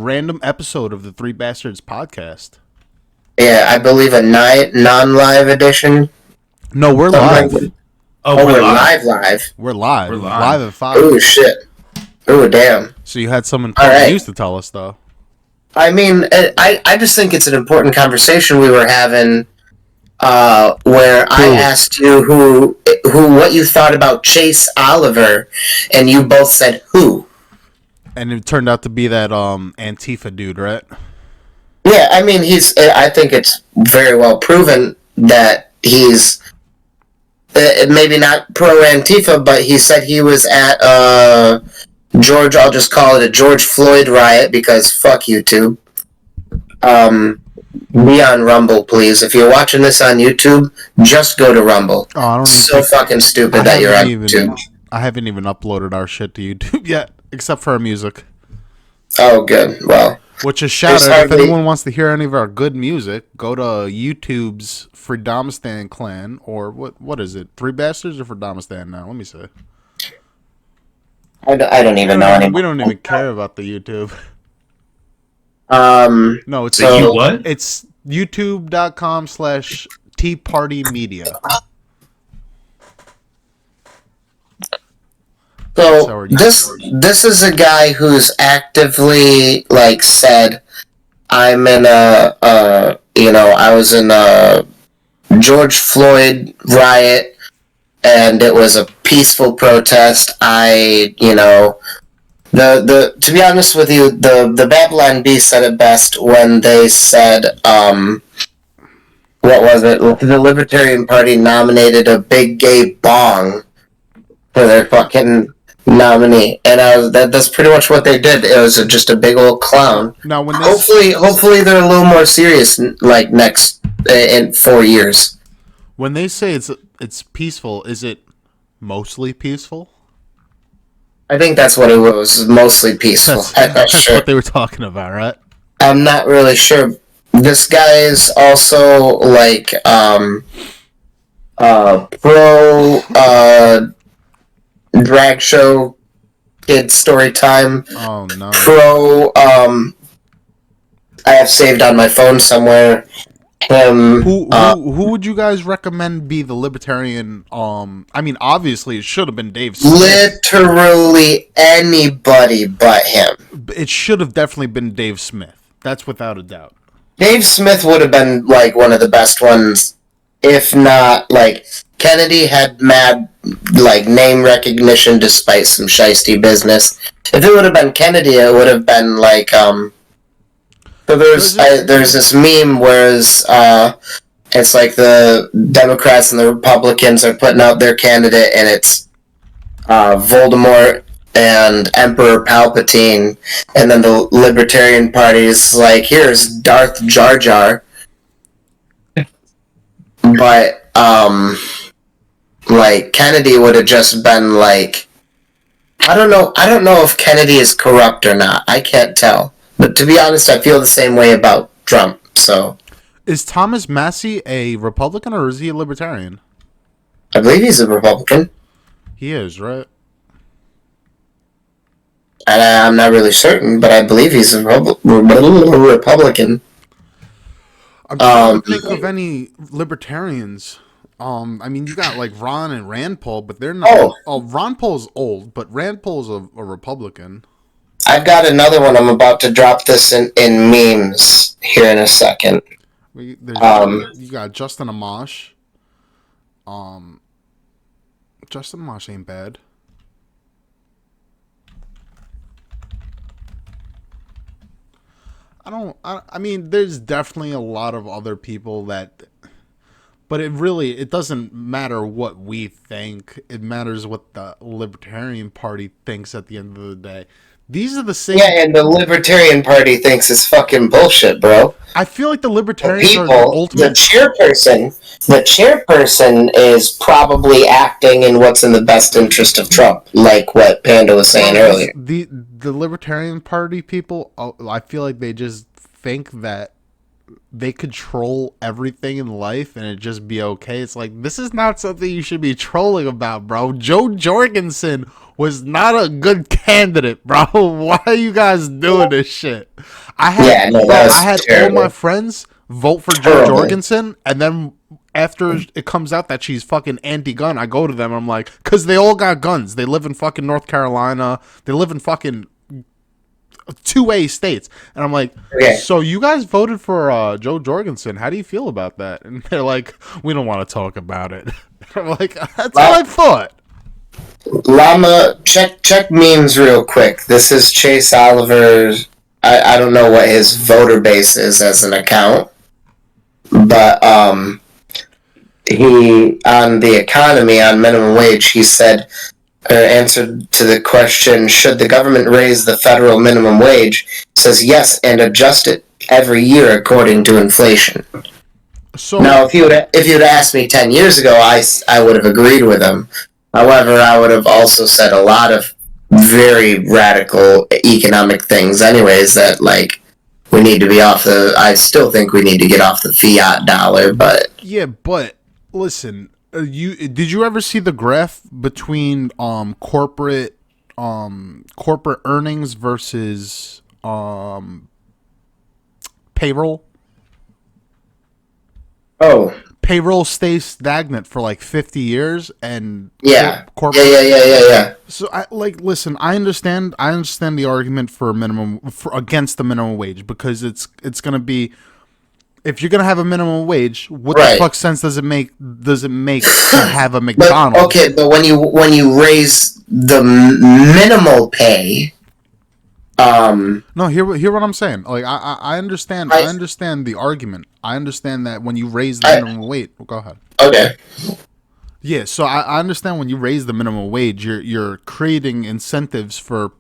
random episode of the Three Bastards podcast. Yeah, I believe a non-live edition. No, we're live. We're live. We're live. We're Live at 5. Oh shit. Oh damn. So you had some important news to tell us, though. I mean, I just think it's an important conversation we were having, where I asked you what you thought about Chase Oliver, and you both said who. And it turned out to be that Antifa dude, right? Yeah, I mean, I think it's very well proven that he's maybe not pro-Antifa, but he said he was at I'll just call it a George Floyd riot because fuck YouTube. Be on Rumble, please. If you're watching this on YouTube, just go to Rumble. Oh, I don't so fucking stupid that you're on YouTube. I haven't even uploaded our shit to YouTube yet, except for our music. Oh, good. Well, which is shout out. If anyone wants to hear any of our good music, go to YouTube's Freedomistan Clan, or what is it? Three Bastards or Freedomistan now? Let me see. I don't even know anymore. We don't even care about the YouTube. No, it's what? It's youtube.com/teapartymedia. So this is a guy who's actively said, I'm in I was in a George Floyd riot and it was a peaceful protest. To be honest with you, the Babylon Bee said it best when they said, what was it? The Libertarian Party nominated a big gay bong for their fucking nominee, and that's pretty much what they did. It was just a big old clown. Now, when hopefully they're a little more serious, next in 4 years. When they say it's peaceful, is it mostly peaceful? I think that's what it was. Mostly peaceful. That's sure. What they were talking about, right? I'm not really sure. This guy is also pro drag show, kid story time. Oh no. Pro I have saved on my phone somewhere. Who would you guys recommend be the Libertarian? I mean, obviously, it should have been Dave Smith. Literally anybody but him. It should have definitely been Dave Smith. That's without a doubt. Dave Smith would have been one of the best ones, if not Kennedy had mad name recognition despite some shiesty business. If it would have been Kennedy, it would have been So there's this meme where it's the Democrats and the Republicans are putting out their candidate, and it's Voldemort and Emperor Palpatine, and then the Libertarian Party is here's Darth Jar Jar. But Kennedy would have just been I don't know if Kennedy is corrupt or not. I can't tell. But to be honest, I feel the same way about Trump, so. Is Thomas Massie a Republican or is he a Libertarian? I believe he's a Republican. He is, right? And I'm not really certain, but I believe he's a Republican. I'm trying to think of any Libertarians. I mean, you got Ron and Rand Paul, but they're not. Oh, Ron Paul's old, but Rand Paul's a Republican. I've got another one. I'm about to drop this in memes here in a second. You got Justin Amash. Justin Amash ain't bad. I mean, there's definitely a lot of other people that, but it doesn't matter what we think. It matters what the Libertarian Party thinks at the end of the day. These are the same. Yeah, and the Libertarian Party thinks it's fucking bullshit, bro. I feel like the Libertarians are the ultimate. The chairperson is probably acting in what's in the best interest of Trump, like what Panda was saying earlier. The Libertarian Party people, I feel like they just think that they control everything in life and it just be okay. It's like, this is not something you should be trolling about, bro. Joe Jorgensen was not a good candidate, bro. Why are you guys doing this shit? I had all my friends vote for Joe Jorgensen, and then after it comes out that she's fucking anti-gun, I go to them and I'm like, because they all got guns. They live in fucking North Carolina. They live in fucking 2A states. And I'm like, so you guys voted for Joe Jorgensen. How do you feel about that? And they're like, we don't want to talk about it. I'm like, that's what I thought. Llama, check memes real quick. This is Chase Oliver's. I don't know what his voter base is as an account, but he, on the economy, on minimum wage, he said, answered to the question, should the government raise the federal minimum wage, says yes, and adjust it every year according to inflation. So now, if you'd asked me 10 years ago, I would have agreed with him. However, I would have also said a lot of very radical economic things anyways, that, like, we need to be I still think we need to get off the fiat dollar, but... Yeah, but, listen, did you ever see the graph between corporate earnings versus payroll? Oh. Payroll stays stagnant for like 50 years, and corporate. Yeah. So listen, I understand the argument for against the minimum wage, because it's gonna be, if you're gonna have a minimum wage, what the fuck sense does it make to have a McDonald's? But when you raise the minimal pay. No, hear what I'm saying. Like, I understand. I understand the argument. I understand that when you raise the minimum wage, go ahead. Okay. Yeah, so I understand when you raise the minimum wage, you're creating incentives for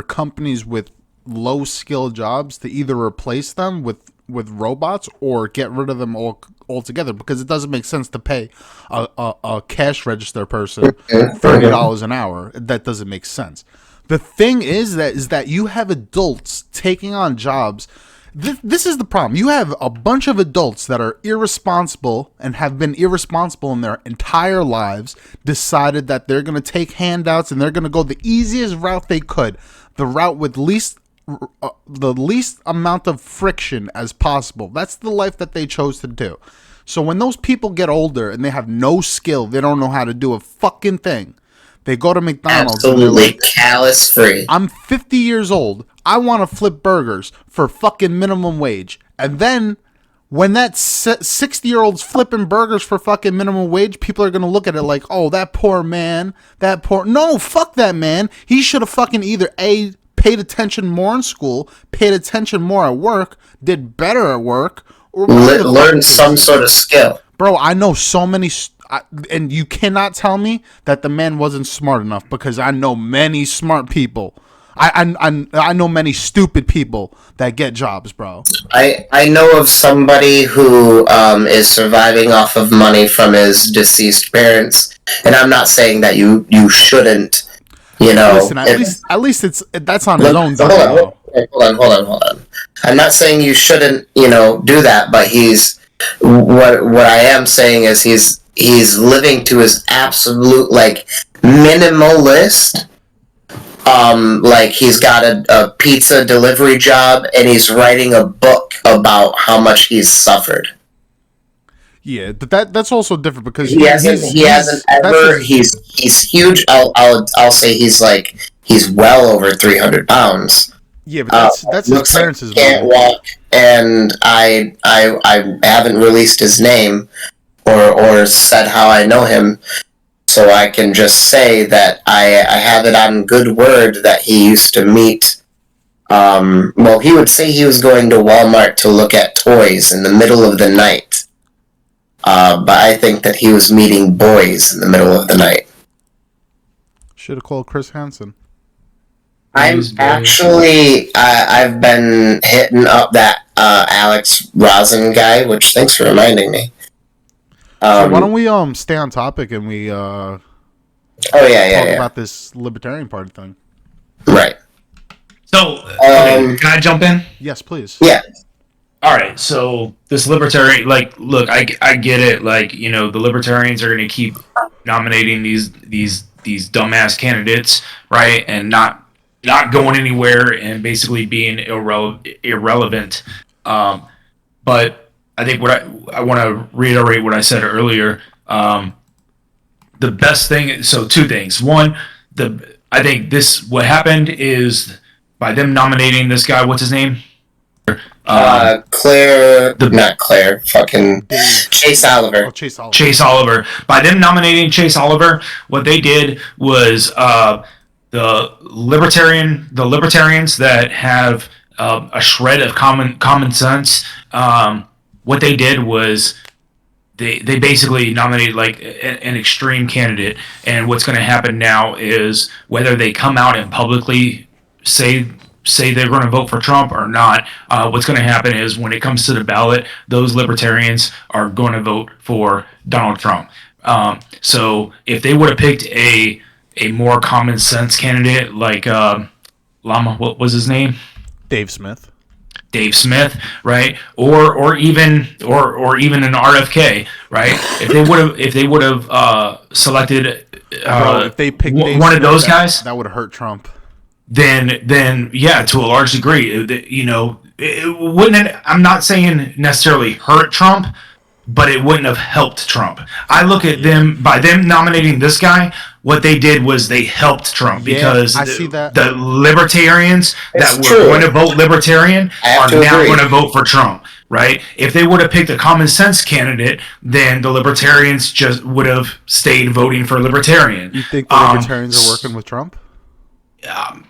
companies with low skill jobs to either replace them with robots or get rid of them altogether, because it doesn't make sense to pay a cash register person $30 an hour. That doesn't make sense. The thing is that you have adults taking on jobs. This is the problem. You have a bunch of adults that are irresponsible and have been irresponsible in their entire lives, decided that they're going to take handouts and they're going to go the easiest route they could, the route with the least amount of friction as possible. That's the life that they chose to do. So when those people get older and they have no skill, they don't know how to do a fucking thing, they go to McDonald's. Absolutely, and callous free. I'm 50 years old. I want to flip burgers for fucking minimum wage. And then when that 60-year-old's flipping burgers for fucking minimum wage, people are going to look at it like, oh, that poor man, No, fuck that man. He should have fucking either paid attention more in school, paid attention more at work, did better at work, or learn some sort of skill. Bro, I know so many... and you cannot tell me that the man wasn't smart enough, because I know many smart people. I know many stupid people that get jobs, bro. I know of somebody who is surviving off of money from his deceased parents, and I'm not saying that you shouldn't, Listen, at least that's on his own. Hold on. I'm not saying you shouldn't, do that, but what I am saying is he's living to his absolute, like, minimalist. Like, he's got a pizza delivery job, and he's writing a book about how much he's suffered. Yeah, but that's also different, because he hasn't ever. He's huge. I'll say he's well over 300 pounds. Yeah, but that's his parents' like can't walk, and I haven't released his name or said how I know him, so I can just say that I have it on good word that he used to meet. Well, he would say he was going to Walmart to look at toys in the middle of the night. But I think that he was meeting boys in the middle of the night. Should have called Chris Hansen. I'm actually, I've been hitting up that Alex Rosen guy, which thanks for reminding me. So why don't we stay on topic and we talk about this Libertarian Party thing? Right. So, can I jump in? Yes, please. Yeah. all right, so this libertarian, like, look, I get it. Like, you know, the libertarians are going to keep nominating these dumbass candidates, right, and not going anywhere and basically being irrelevant. Um, but I think what I want to reiterate what I said earlier. The best thing. So two things. One, the I think this what happened is by them nominating this guy. What's his name? Claire, The not Claire, fucking Dave. Chase Oliver. Oh, Chase Oliver. Chase Oliver. By them nominating Chase Oliver, what they did was the libertarians that have a shred of common sense. What they did was they basically nominated like an extreme candidate, and what's going to happen now is whether they come out and publicly say they're going to vote for Trump or not, what's going to happen is when it comes to the ballot, those libertarians are going to vote for Donald Trump. So if they would have picked a more common sense candidate like Llama, what was his name? Dave Smith. Dave Smith, right? Or even an RFK, right? If they would have selected Bro, if they picked Dave one Smith, of those guys, that would have hurt Trump. then yeah, to a large degree, you know, it wouldn't. I'm not saying necessarily hurt Trump, but it wouldn't have helped Trump. I look at them by them nominating this guy. What they did was they helped Trump because I see that. the libertarians It's that were true. going to vote libertarian I have are to now agree. going to vote for Trump, right? If they would have picked a common sense candidate, then the libertarians just would have stayed voting for libertarian. You think the libertarians are working with Trump? I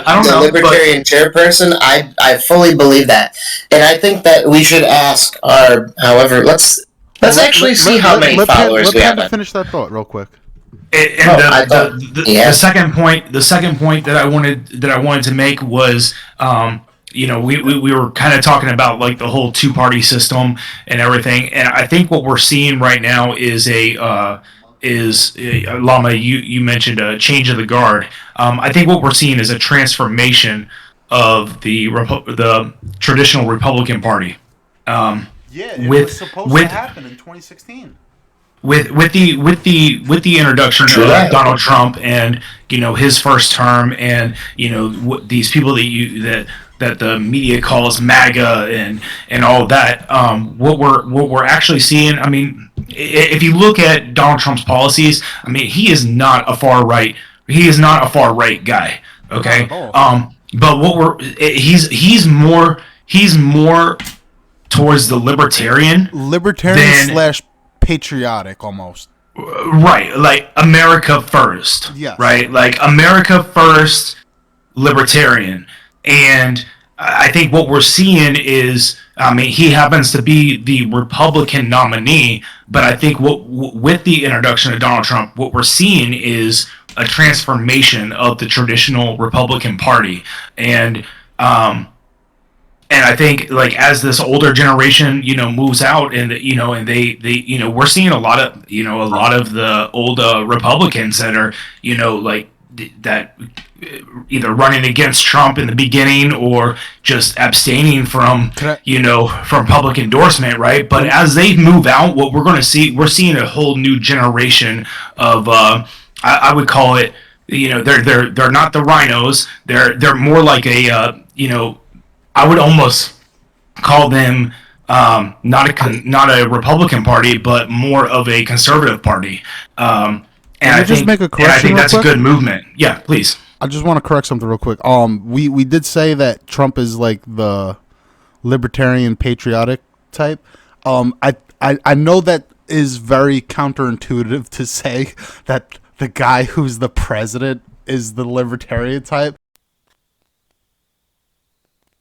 don't the know. Libertarian chairperson, I fully believe that, and I think that we should ask our. However, let's actually see how many followers we have. Let finish that thought real quick. The second point that I wanted to make was, you know, we were kind of talking about like the whole two-party system and everything, and I think what we're seeing right now is Llama. You mentioned a change of the guard. I think what we're seeing is a transformation of the traditional Republican Party. Yeah, it with- was supposed with- to happen in 2016. With the introduction True of that. Donald Trump and, you know, his first term, and, you know, these people that the media calls MAGA and all of that, what we're actually seeing, I mean, if you look at Donald Trump's policies, I mean, he is not a far right guy, okay? Not at all. But he's more towards the libertarian Libertarian / patriotic, almost. right, like America first. Yes. Right, like America first, libertarian. And I think what we're seeing is, I mean, he happens to be the Republican nominee, but I think with the introduction of Donald Trump, what we're seeing is a transformation of the traditional Republican Party. And I think, like, as this older generation, you know, moves out, and you know, and they you know, we're seeing a lot of the old Republicans that are, you know, like that either running against Trump in the beginning or just abstaining from from public endorsement, right? But as they move out, what we're seeing a whole new generation of I would call it, you know, they're not the rhinos, they're more like a you know, I would almost call them not a Republican Party, but more of a conservative party. And I think that's a good movement. Yeah, please. I just want to correct something real quick. We did say that Trump is like the libertarian patriotic type. I know that is very counterintuitive to say that the guy who's the president is the libertarian type.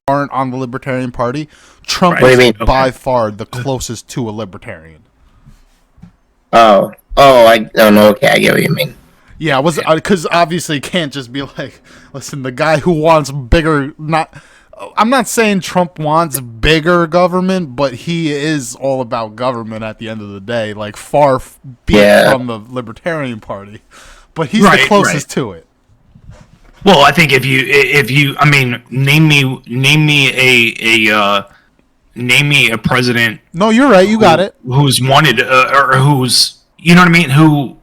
Aren't on the Libertarian Party. Trump is by far the closest to a libertarian. Oh, I don't know. Okay, I get what you mean. Yeah, because obviously it can't just be like, listen, the guy who wants bigger, I'm not saying Trump wants bigger government, but he is all about government at the end of the day, like far be it from the Libertarian Party. But he's the closest to it. Well, I think if you, I mean, name me name me a president. No, you're right. You got it. Who's wanted or who's, you know what I mean? Who?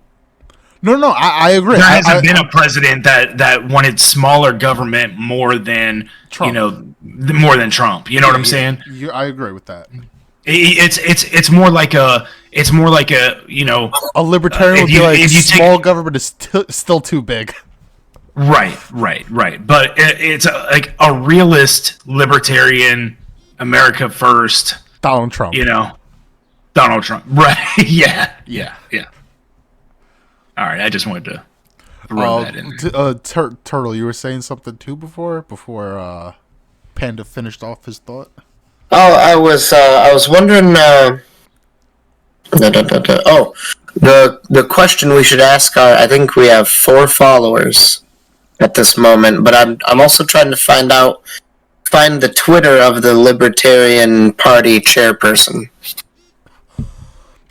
No, I agree. There hasn't been a president that wanted smaller government more than Trump. More than Trump. You know what I'm saying? I agree with that. It's more like a a libertarian would be like small government is still too big. Right. But it's like a realist libertarian, America first. Donald Trump. Donald Trump. Right. Yeah. All right. I just wanted to throw that in there. Turtle, you were saying something too before Panda finished off his thought. Oh, I was wondering. Oh, the question we should ask are. I think we have 4 followers at this moment, but I'm also trying to find the Twitter of the Libertarian Party chairperson.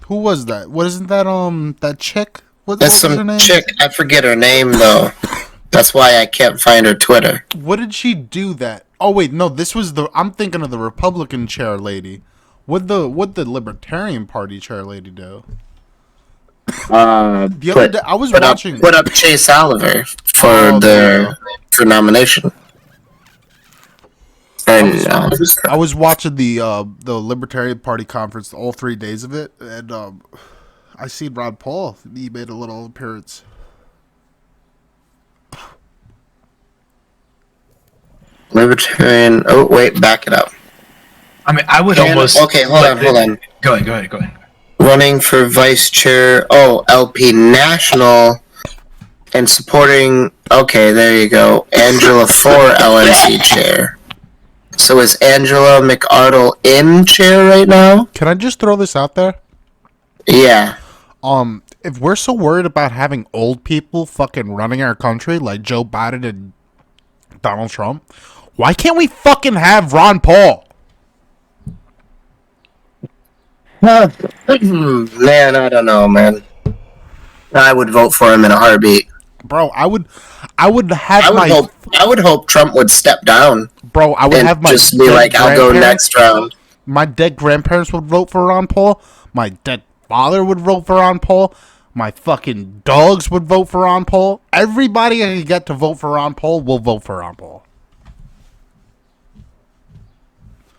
Who was that? Wasn't that that chick? That's some chick. I forget her name though. That's why I can't find her Twitter. What did she do that? Oh wait, no, this was I'm thinking of the Republican chair lady. What'd the Libertarian Party chair lady do? The other day, I was watching. Put up Chase Oliver for for nomination. And I was watching the Libertarian Party conference, all 3 days of it, and I seen Ron Paul. He made a little appearance. Libertarian. Oh wait, back it up. I mean, I would almost. Okay, hold on. Go ahead. Running for vice chair. Oh, LP National. And supporting. Okay, there you go. Angela for LNC chair. So is Angela McArdle in chair right now? Can I just throw this out there? Yeah. If we're so worried about having old people fucking running our country like Joe Biden and Donald Trump, why can't we fucking have Ron Paul? Man, I don't know, man. I would vote for him in a heartbeat. Bro, I would hope Trump would step down. Bro, I would have my just be like, I'll go next round. My dead grandparents would vote for Ron Paul. My dead father would vote for Ron Paul. My fucking dogs would vote for Ron Paul. Everybody I can get to vote for Ron Paul will vote for Ron Paul.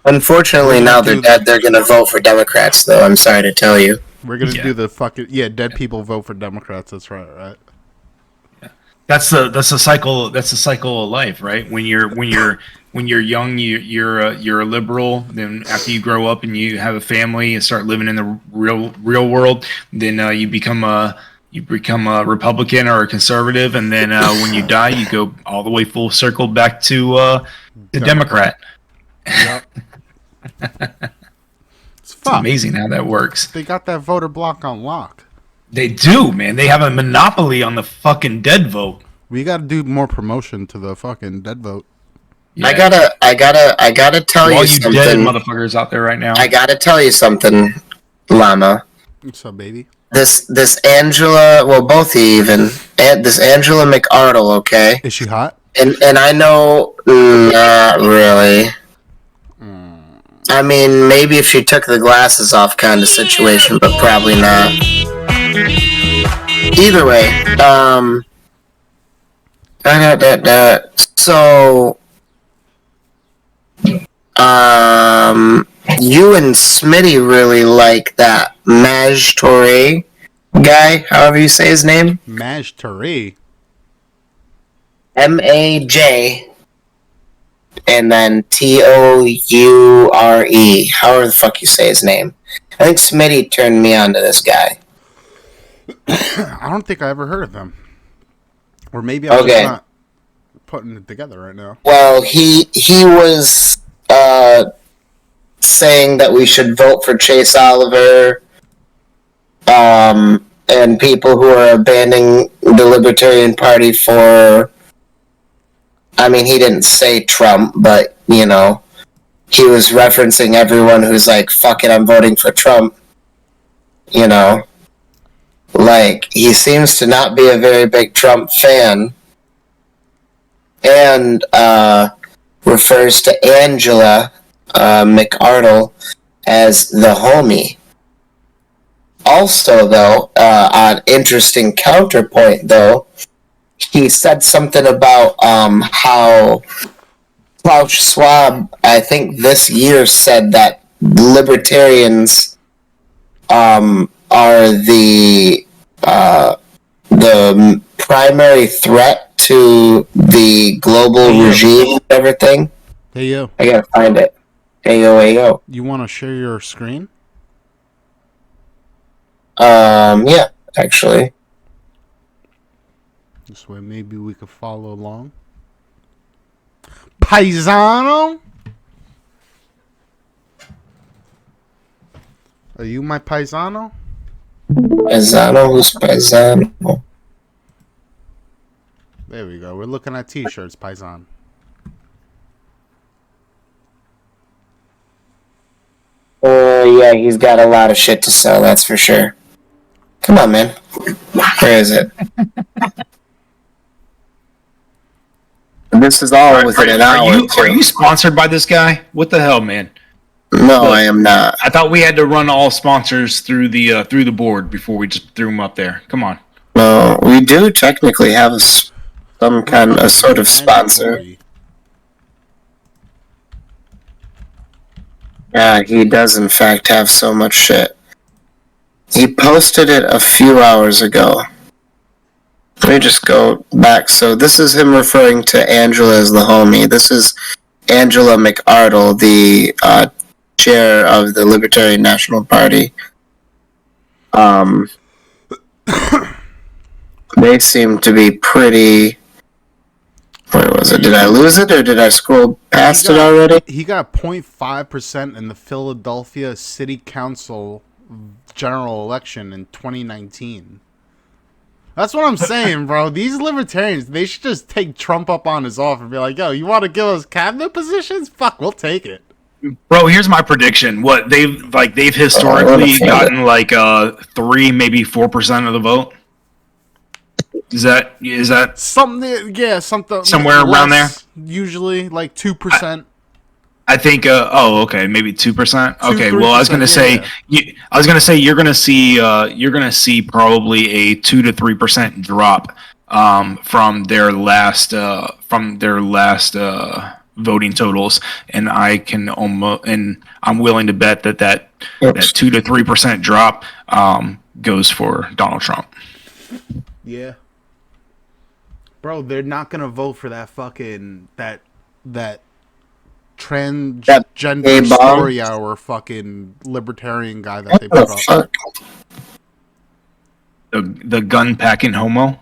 Unfortunately, now they're dead. They're going to vote for Democrats, though. I'm sorry to tell you. We're going to do the fucking... Yeah, dead people vote for Democrats. That's right? Yeah. That's the cycle. That's the cycle of life, right? When you're young, you're a liberal. Then after you grow up and you have a family and start living in the real world, then you become a Republican or a conservative, and then when you die, you go all the way full circle back to the Democrat. Yep. It's amazing how that works. They got that voter block on lock. They do, man. They have a monopoly on the fucking dead vote. We got to do more promotion to the fucking dead vote. Yeah. I gotta tell you something. All you dead motherfuckers out there right now. I gotta tell you something, Llama. What's up, baby? This Angela, well, both even, this Angela McArdle, okay? Is she hot? And I know, not really. I mean, maybe if she took the glasses off kind of situation, but probably not. Either way, so, you and Smitty really like that Maj Touré guy, however you say his name. Maj Touré. M-A-J and then Toure, however the fuck you say his name. I think Smitty turned me on to this guy. I don't think I ever heard of him. Or maybe I'm just not putting it together right now. Well, he was saying that we should vote for Chase Oliver and people who are abandoning the Libertarian Party for... I mean, he didn't say Trump, but, you know, he was referencing everyone who's like, fuck it, I'm voting for Trump. You know? Like, he seems to not be a very big Trump fan. And refers to Angela McArdle as the homie. Also, though, on interesting counterpoint, though, he said something about how Klaus Schwab, I think this year, said that libertarians are the primary threat to the global regime and everything. Hey, yo. I gotta find it. Ayo. You want to share your screen? Yeah, actually. This way maybe we could follow along. Paisano? Are you my paisano? Paisano, who's paisano? There we go. We're looking at t-shirts, paisan. Yeah, he's got a lot of shit to sell, that's for sure. Come on, man. Where is it? This is all within an hour. Are you sponsored by this guy? What the hell, man? No, I am not. I thought we had to run all sponsors through the board before we just threw them up there. Come on. No, we do technically have some kind of sort of sponsor. Yeah, he does in fact have so much shit. He posted it a few hours ago. Let me just go back. So this is him referring to Angela as the homie. This is Angela McArdle, the chair of the Libertarian National Party. They seem to be pretty... Where was it? Did I lose it or did I scroll past it already? He got 0.5% in the Philadelphia City Council general election in 2019. That's what I'm saying, bro. These libertarians, they should just take Trump up on his offer and be like, yo, you want to give us cabinet positions? Fuck, we'll take it. Bro, here's my prediction. What they've historically gotten like 3, maybe 4% of the vote. Is that something? Yeah, something somewhere around there. Usually, like 2%. I think. Okay, maybe 2%. Okay. Well, I was gonna say. You're gonna see probably a 2 to 3% drop from their last voting totals, and I'm willing to bet that 2 to 3% drop goes for Donald Trump. Yeah. Bro, they're not gonna vote for that fucking that transgender story hour fucking libertarian guy that they put up. The gun packing homo.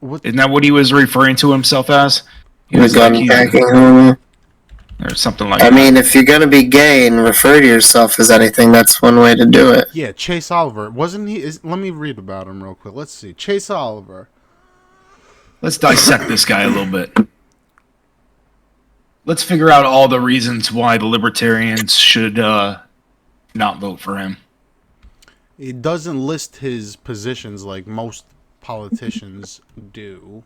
Isn't that what he was referring to himself as? The gun packing homo, or something like that. I mean, if you're gonna be gay and refer to yourself as anything, that's one way to do it. Yeah, Chase Oliver wasn't he? Let me read about him real quick. Let's see, Chase Oliver. Let's dissect this guy a little bit. Let's figure out all the reasons why the libertarians should not vote for him. He doesn't list his positions like most politicians do.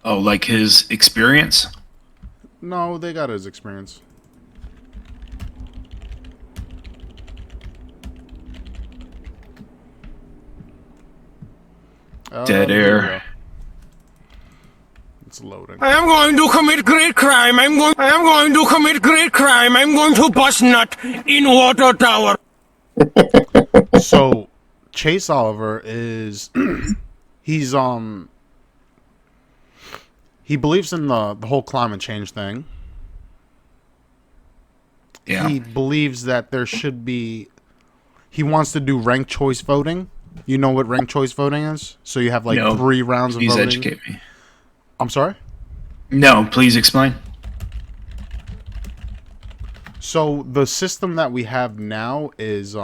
Oh, like his experience? No, they got his experience. Dead air. It's loading. I am going to commit great crime. I am going to commit great crime. I'm going to bust nut in water tower. So, Chase Oliver is he's he believes in the whole climate change thing. Yeah. He believes that there should be. He wants to do ranked choice voting. You know what ranked choice voting is? So you have like 3 rounds of voting. Please educate me. I'm sorry? No, please explain. So the system that we have now is we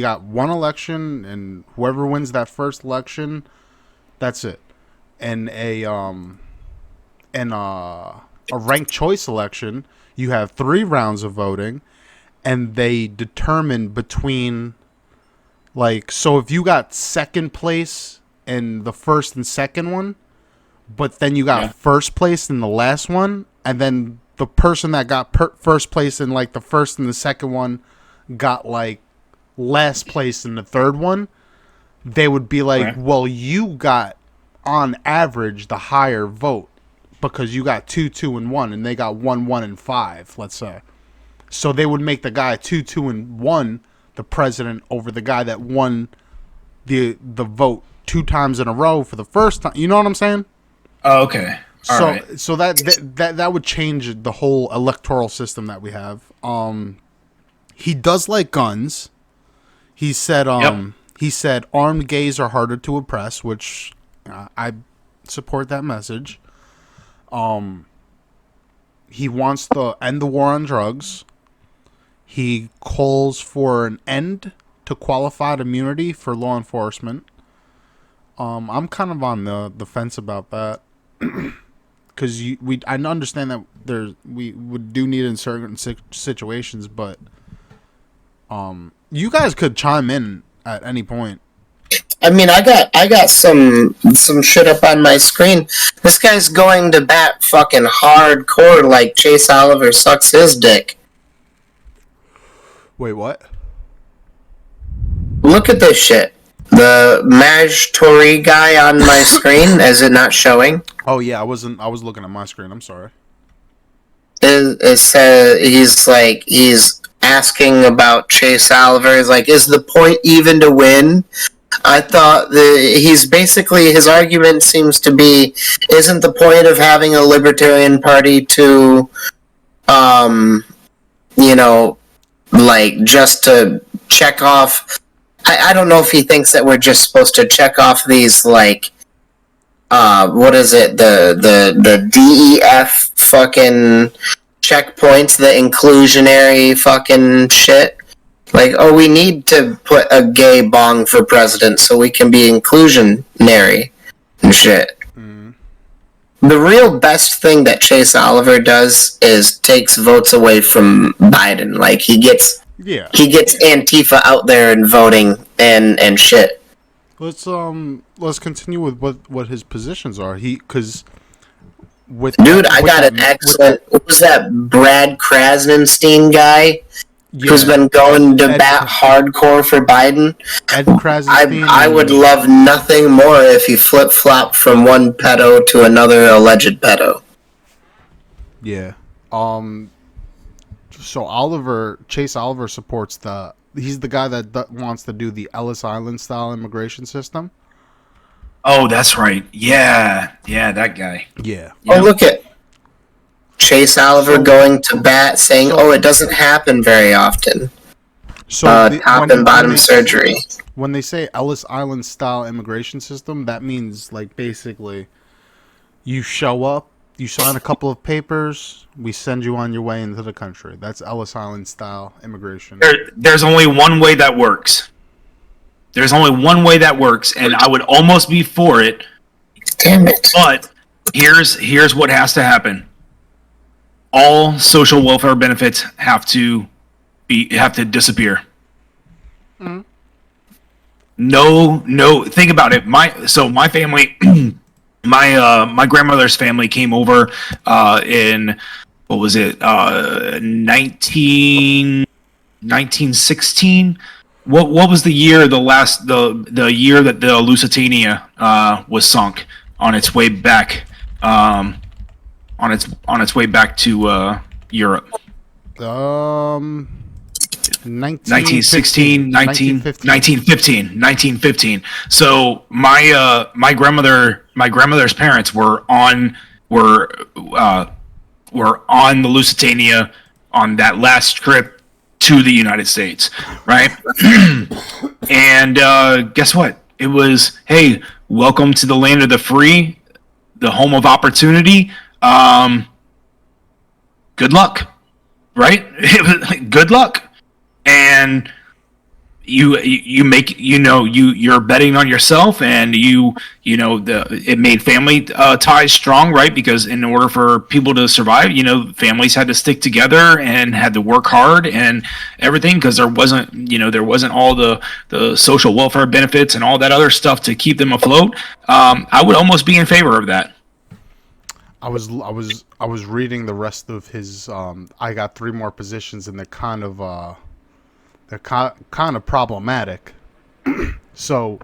got one election, and whoever wins that first election, that's it. And a ranked choice election, you have 3 rounds of voting, and they determine between, like, so if you got second place in the first and second one, but then you got first place in the last one, and then the person that got first place in like the first and the second one got like last place in the third one, they would be like, well, you got on average the higher vote because you got 2, 2, and 1, and they got 1, 1, and 5, let's say. So they would make the guy 2, 2, and 1 the president over the guy that won the vote 2 times in a row for the first time. You know what I'm saying? Oh, okay. So that would change the whole electoral system that we have. He does like guns. He said armed gays are harder to oppress, which I support that message. He wants to end the war on drugs. He calls for an end to qualified immunity for law enforcement. I'm kind of on the fence about that because I understand that we would do need it in certain situations, but you guys could chime in at any point. I mean, I got some shit up on my screen. This guy's going to bat fucking hardcore like Chase Oliver sucks his dick. Wait, what? Look at this shit. The Maj Tory guy on my screen, is it not showing? Oh yeah, I was looking at my screen. I'm sorry. He's asking about Chase Oliver. He's like, is the point even to win? I thought his argument seems to be, isn't the point of having a Libertarian Party to, like just to check off. I don't know if he thinks that we're just supposed to check off these like, what is it? The DEF fucking checkpoints, the inclusionary fucking shit. Like, oh, we need to put a gay bong for president so we can be inclusionary and shit. Mm. The real best thing that Chase Oliver does is takes votes away from Biden. Like, he gets Antifa out there and voting and shit. Let's continue with what his positions are. I got an excellent. What was that Brad Krasnenstein guy? Yeah, who's been going to bat hardcore for Biden? Ed Krasnenstein. I would love nothing more if he flip-flopped from one pedo to another alleged pedo. Yeah. So Chase Oliver supports he's the guy that wants to do the Ellis Island style immigration system. Oh, that's right. Yeah, that guy. Yeah. Oh, look at Chase Oliver going to bat, saying, "Oh, it doesn't happen very often." So top and bottom surgery. When they say Ellis Island style immigration system, that means like basically, you show up, you sign a couple of papers, we send you on your way into the country. That's Ellis Island style immigration. There's only one way that works. There's only one way that works, and I would almost be for it. Damn it! But here's what has to happen. All social welfare benefits have to disappear. Mm. No. Think about it. My family, my grandmother's family came over in what was it? 1916. What was the year? The year that the Lusitania was sunk on its way back. On its way back to Europe. 1915. So my grandmother's parents were on the Lusitania on that last trip to the United States, right? And guess what? It was, hey, welcome to the land of the free, the home of opportunity. Good luck, right? Good luck, and you make you're betting on yourself, and it made family ties strong, right? Because in order for people to survive, families had to stick together and had to work hard and everything, because there wasn't all the social welfare benefits and all that other stuff to keep them afloat. I would almost be in favor of that. I was reading the rest of his. I got three more positions, and they're kind of problematic. So,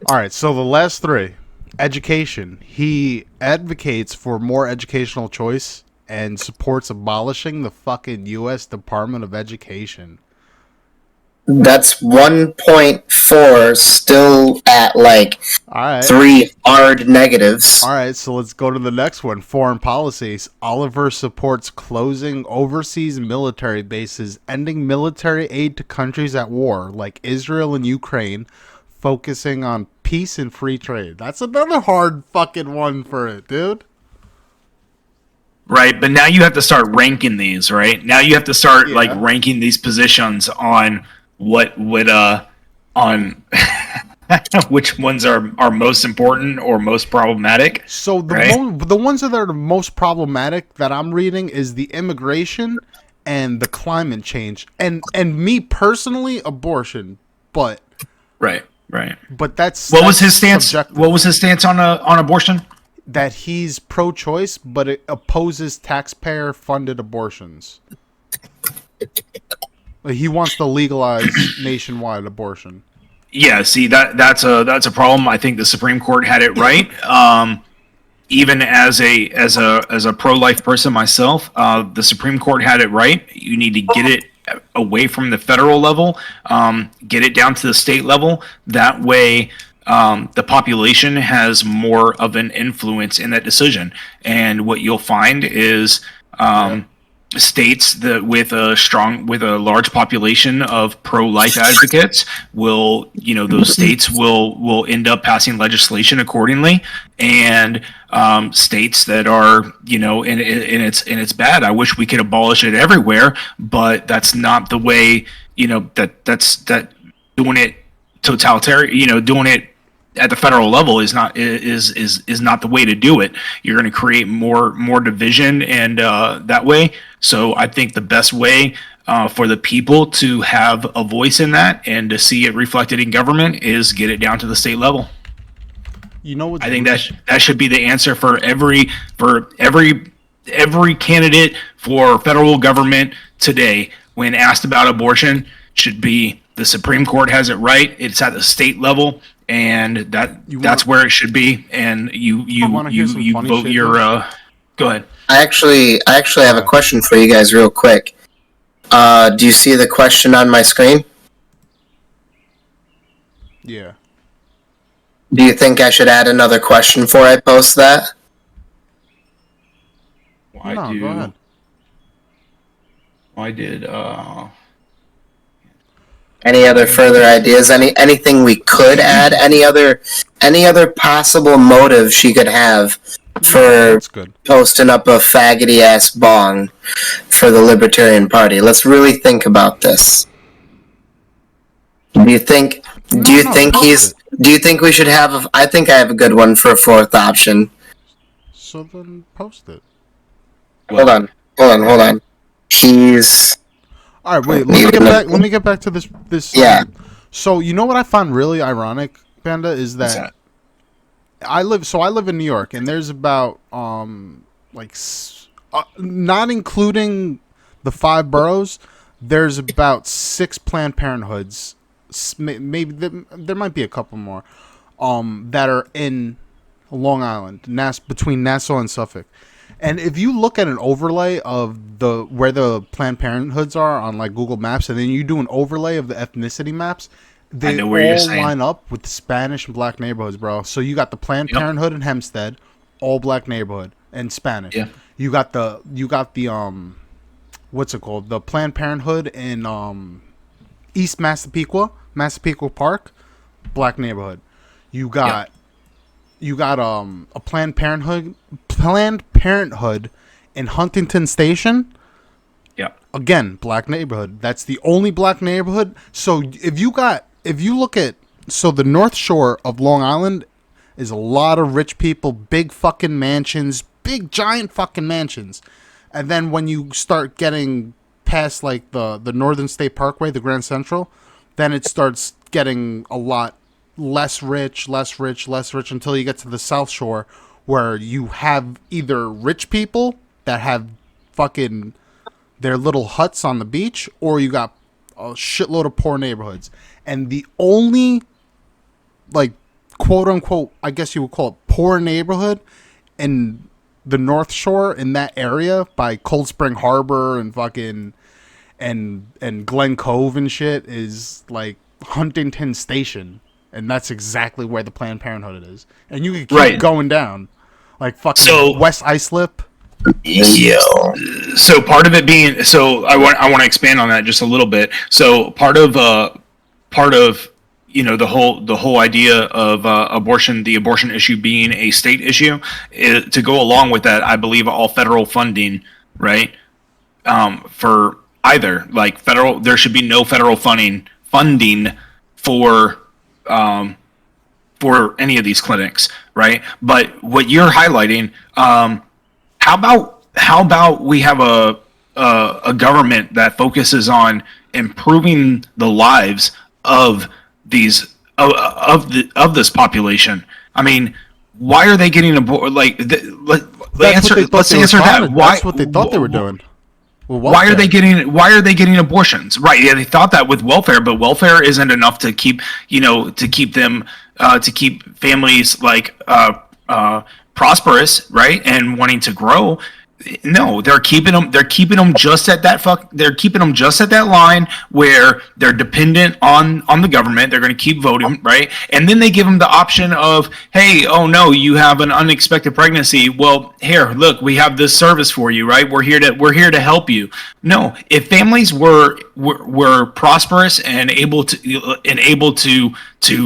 all right. So the last three, education. He advocates for more educational choice and supports abolishing the fucking U.S. Department of Education. That's 1.4, still at like All right. 3 hard negatives. All right, so let's go to the next one. Foreign policies. Oliver supports closing overseas military bases, ending military aid to countries at war, like Israel and Ukraine, focusing on peace and free trade. That's another hard fucking one for it, dude. Right, but now you have to start ranking these, right? Now you have to start like ranking these positions on what would on which ones are most important or most problematic. So the right? the ones that are the most problematic that I'm reading is the immigration and the climate change, and me personally, abortion. But right. But that's was his stance? subjective. What was his stance on abortion? That he's pro-choice, but it opposes taxpayer-funded abortions. Like, he wants to legalize nationwide abortion. Yeah, see that's a problem. I think the Supreme Court had it right. Even as a pro-life person myself, the Supreme Court had it right. You need to get it away from the federal level, get it down to the state level. That way, the population has more of an influence in that decision. And what you'll find is states that with a large population of pro-life advocates will, those states will end up passing legislation accordingly. And states that are, and it's bad. I wish we could abolish it everywhere, but that's not the way. That's doing it totalitarian. Doing it at the federal level is not the way to do it. You're going to create more division, and that way. So I think the best way for the people to have a voice in that and to see it reflected in government is get it down to the state level. You know what? I think that should be the answer for every candidate for federal government today when asked about abortion. Should be the Supreme Court has it right. It's at the state level, and that's where it should be. And you vote your. Go ahead. I actually have a question for you guys, real quick. Do you see the question on my screen? Yeah. Do you think I should add another question before I post that? Go ahead. I did. Any other further ideas? Anything we could add? Any other possible motive she could have for posting up a faggoty ass bong for the Libertarian Party? Let's really think about this. Do you think we should have I think I have a good one for a fourth option. So then post it. Hold on. He's all right. Wait. Let me get back to this. Yeah. So you know what I find really ironic, Panda, is that I live in New York, and there's about not including the 5 boroughs, there's about 6 Planned Parenthoods. Maybe there might be a couple more that are in Long Island, between Nassau and Suffolk. And if you look at an overlay of where the Planned Parenthoods are on like Google Maps, and then you do an overlay of the ethnicity maps, they all line up with Spanish and black neighborhoods, bro. So you got the Planned Parenthood in Hempstead, all black neighborhood, and Spanish. Yeah. You got the what's it called? The Planned Parenthood in East Massapequa Park, black neighborhood. You got a Planned Parenthood in Huntington Station. Yeah. Again, black neighborhood. That's the only black neighborhood. So if you look at the North Shore of Long Island is a lot of rich people, big fucking mansions, big giant fucking mansions. And then when you start getting past like the Northern State Parkway, the Grand Central, then it starts getting a lot less rich until you get to the South Shore, where you have either rich people that have fucking their little huts on the beach, or you got a shitload of poor neighborhoods. And the only, like, quote unquote, I guess you would call it poor neighborhood in the North Shore, in that area by Cold Spring Harbor and fucking and Glen Cove and shit, is like Huntington Station. And that's exactly where the Planned Parenthood is. And you can keep going down. Like fucking West Islip. Yo. So part of it being, so I want to expand on that just a little bit. So part of you know, the whole idea of abortion, the abortion issue being a state issue, to go along with that, I believe all federal funding, right? For either, like, federal, there should be no federal funding for any of these clinics, right? But what you're highlighting, how about we have a government that focuses on improving the lives of these of this population? I mean, why are they getting let's answer that. Why? That's what they thought they were doing. Why are they getting abortions? Right? Yeah, they thought that with welfare, but welfare isn't enough to keep them to keep families like prosperous, right, and wanting to grow. No, they're keeping them just at that they're keeping them just at that line where they're dependent on the government. They're going to keep voting, right? And then they give them the option of, hey, oh no, you have an unexpected pregnancy. Well, here, look, we have this service for you, right? We're here to help you. No, if families were prosperous and able to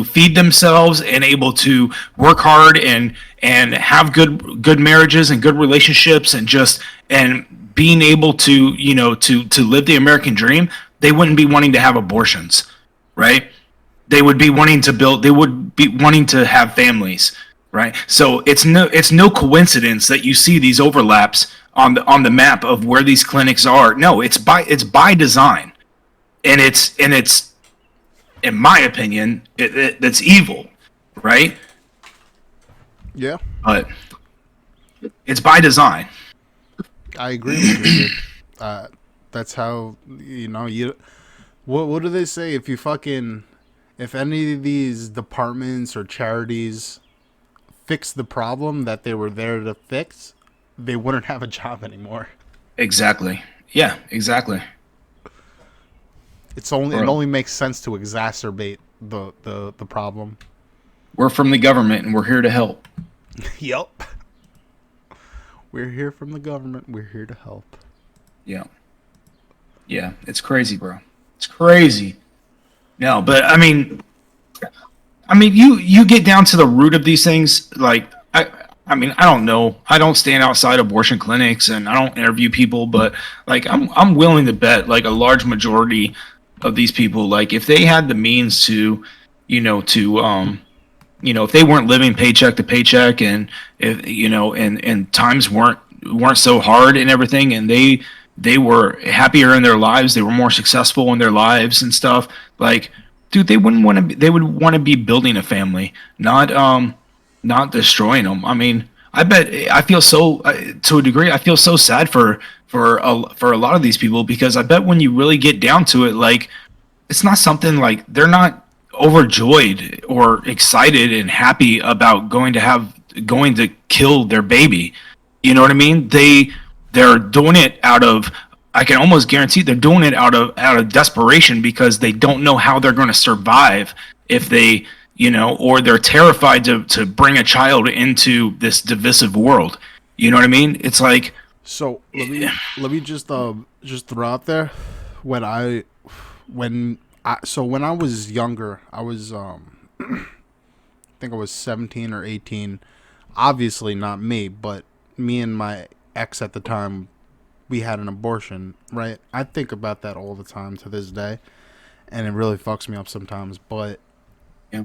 feed themselves and able to work hard and have good marriages and good relationships and being able to live the American dream, they wouldn't be wanting to have abortions, right? They would be wanting to have families, right? So it's no coincidence that you see these overlaps on the map of where these clinics are. No, it's by design, and it's in my opinion that's evil, right? Yeah, but it's by design. I agree with you. That's how what do they say? If any of these departments or charities fix the problem that they were there to fix, they wouldn't have a job anymore. Exactly. Yeah. Exactly. It only makes sense to exacerbate the problem. We're from the government and we're here to help. Yup. We're here from the government. We're here to help. Yeah. Yeah. It's crazy, bro. It's crazy. No, but I mean, you get down to the root of these things. Like, I mean, I don't know. I don't stand outside abortion clinics and I don't interview people, but like, I'm willing to bet like a large majority of these people, like if they had the means to, if they weren't living paycheck to paycheck and if, and times weren't so hard and everything, and they were happier in their lives, they were more successful in their lives and stuff, like, dude, they would want to be building a family, not destroying them. I mean, I bet I feel so to a degree. I feel so sad for a lot of these people, because I bet when you really get down to it, like, it's not something like they're not overjoyed or excited and happy about going to kill their baby. You know what I mean? They're doing it out of, I can almost guarantee they're doing it out of desperation, because they don't know how they're going to survive if they, or they're terrified to bring a child into this divisive world. You know what I mean? It's like, so let me just throw out there when I was younger, I was I think I was 17 or 18. Obviously not me, but me and my ex at the time, we had an abortion, right? I think about that all the time to this day, and it really fucks me up sometimes. But yeah,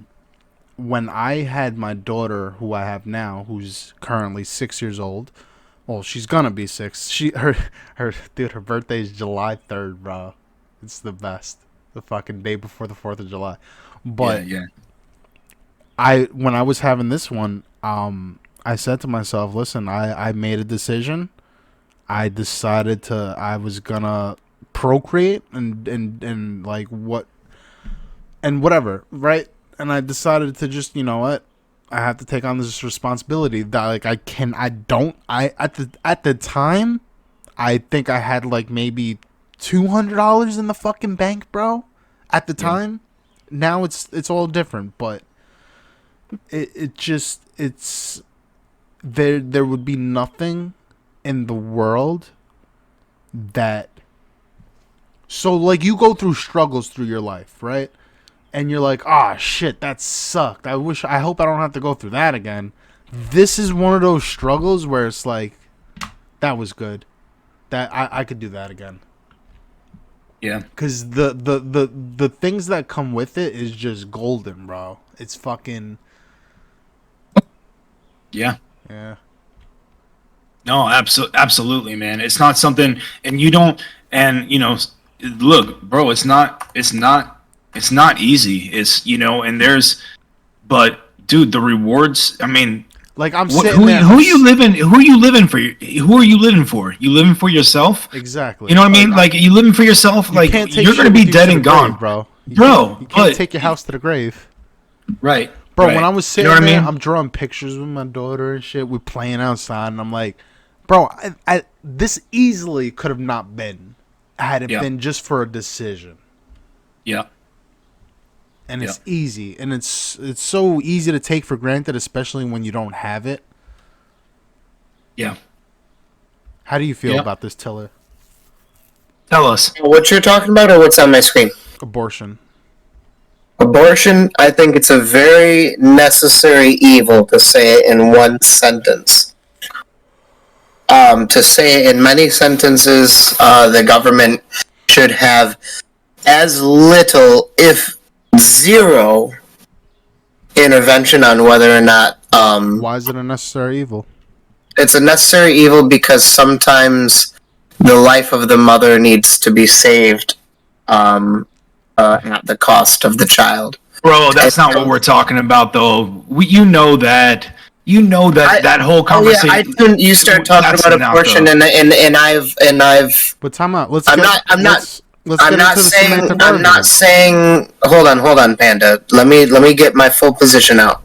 when I had my daughter, who I have now, who's currently 6 years old, well, she's gonna be 6. Her birthday is July 3rd, bro. It's the best. The fucking day before the 4th of July. But yeah. when I was having this one, I said to myself, listen, I made a decision. I decided I was gonna procreate and like what and whatever, right? And I decided to just, you know what? I have to take on this responsibility that like at the time, I think I had like maybe $200 in the fucking bank, bro. At the time, now it's all different, but it's there would be nothing in the world that, so like you go through struggles through your life, right? And you're like, oh shit, that sucked. I hope I don't have to go through that again. This is one of those struggles where it's like, that was good. That I could do that again. Yeah. Because the things that come with it is just golden, bro. It's fucking. Yeah. Yeah. No, absolutely, man. It's not something, and you don't, and you know, look, bro, it's not easy. It's, you know, and but dude, the rewards. I mean, like I'm who are you living for? Who are you living for? You living for yourself? Exactly. You know what I mean? Like you living for yourself. You like you're gonna be dead and gone, grave, bro. You can't but take your house to the grave. Right. Bro, right. when I was sitting you know there, I mean? I'm drawing pictures with my daughter and shit. We're playing outside, and I'm like, bro, this easily could have not been had it been just for a decision. Yeah. And it's easy, and it's so easy to take for granted, especially when you don't have it. Yeah. How do you feel about this, Tiller? Tell us. What you're talking about, or what's on my screen? Abortion. Abortion, I think it's a very necessary evil, to say it in one sentence. To say it in many sentences, the government should have as little, if zero, intervention on whether or not... Why is it a necessary evil? It's a necessary evil because sometimes the life of the mother needs to be saved at the cost of the child. Bro, that's not what we're talking about, though. You know that that whole conversation. Yeah, you start talking about abortion, and I've. But time out. I'm not saying. Hold on, Panda. Let me get my full position out.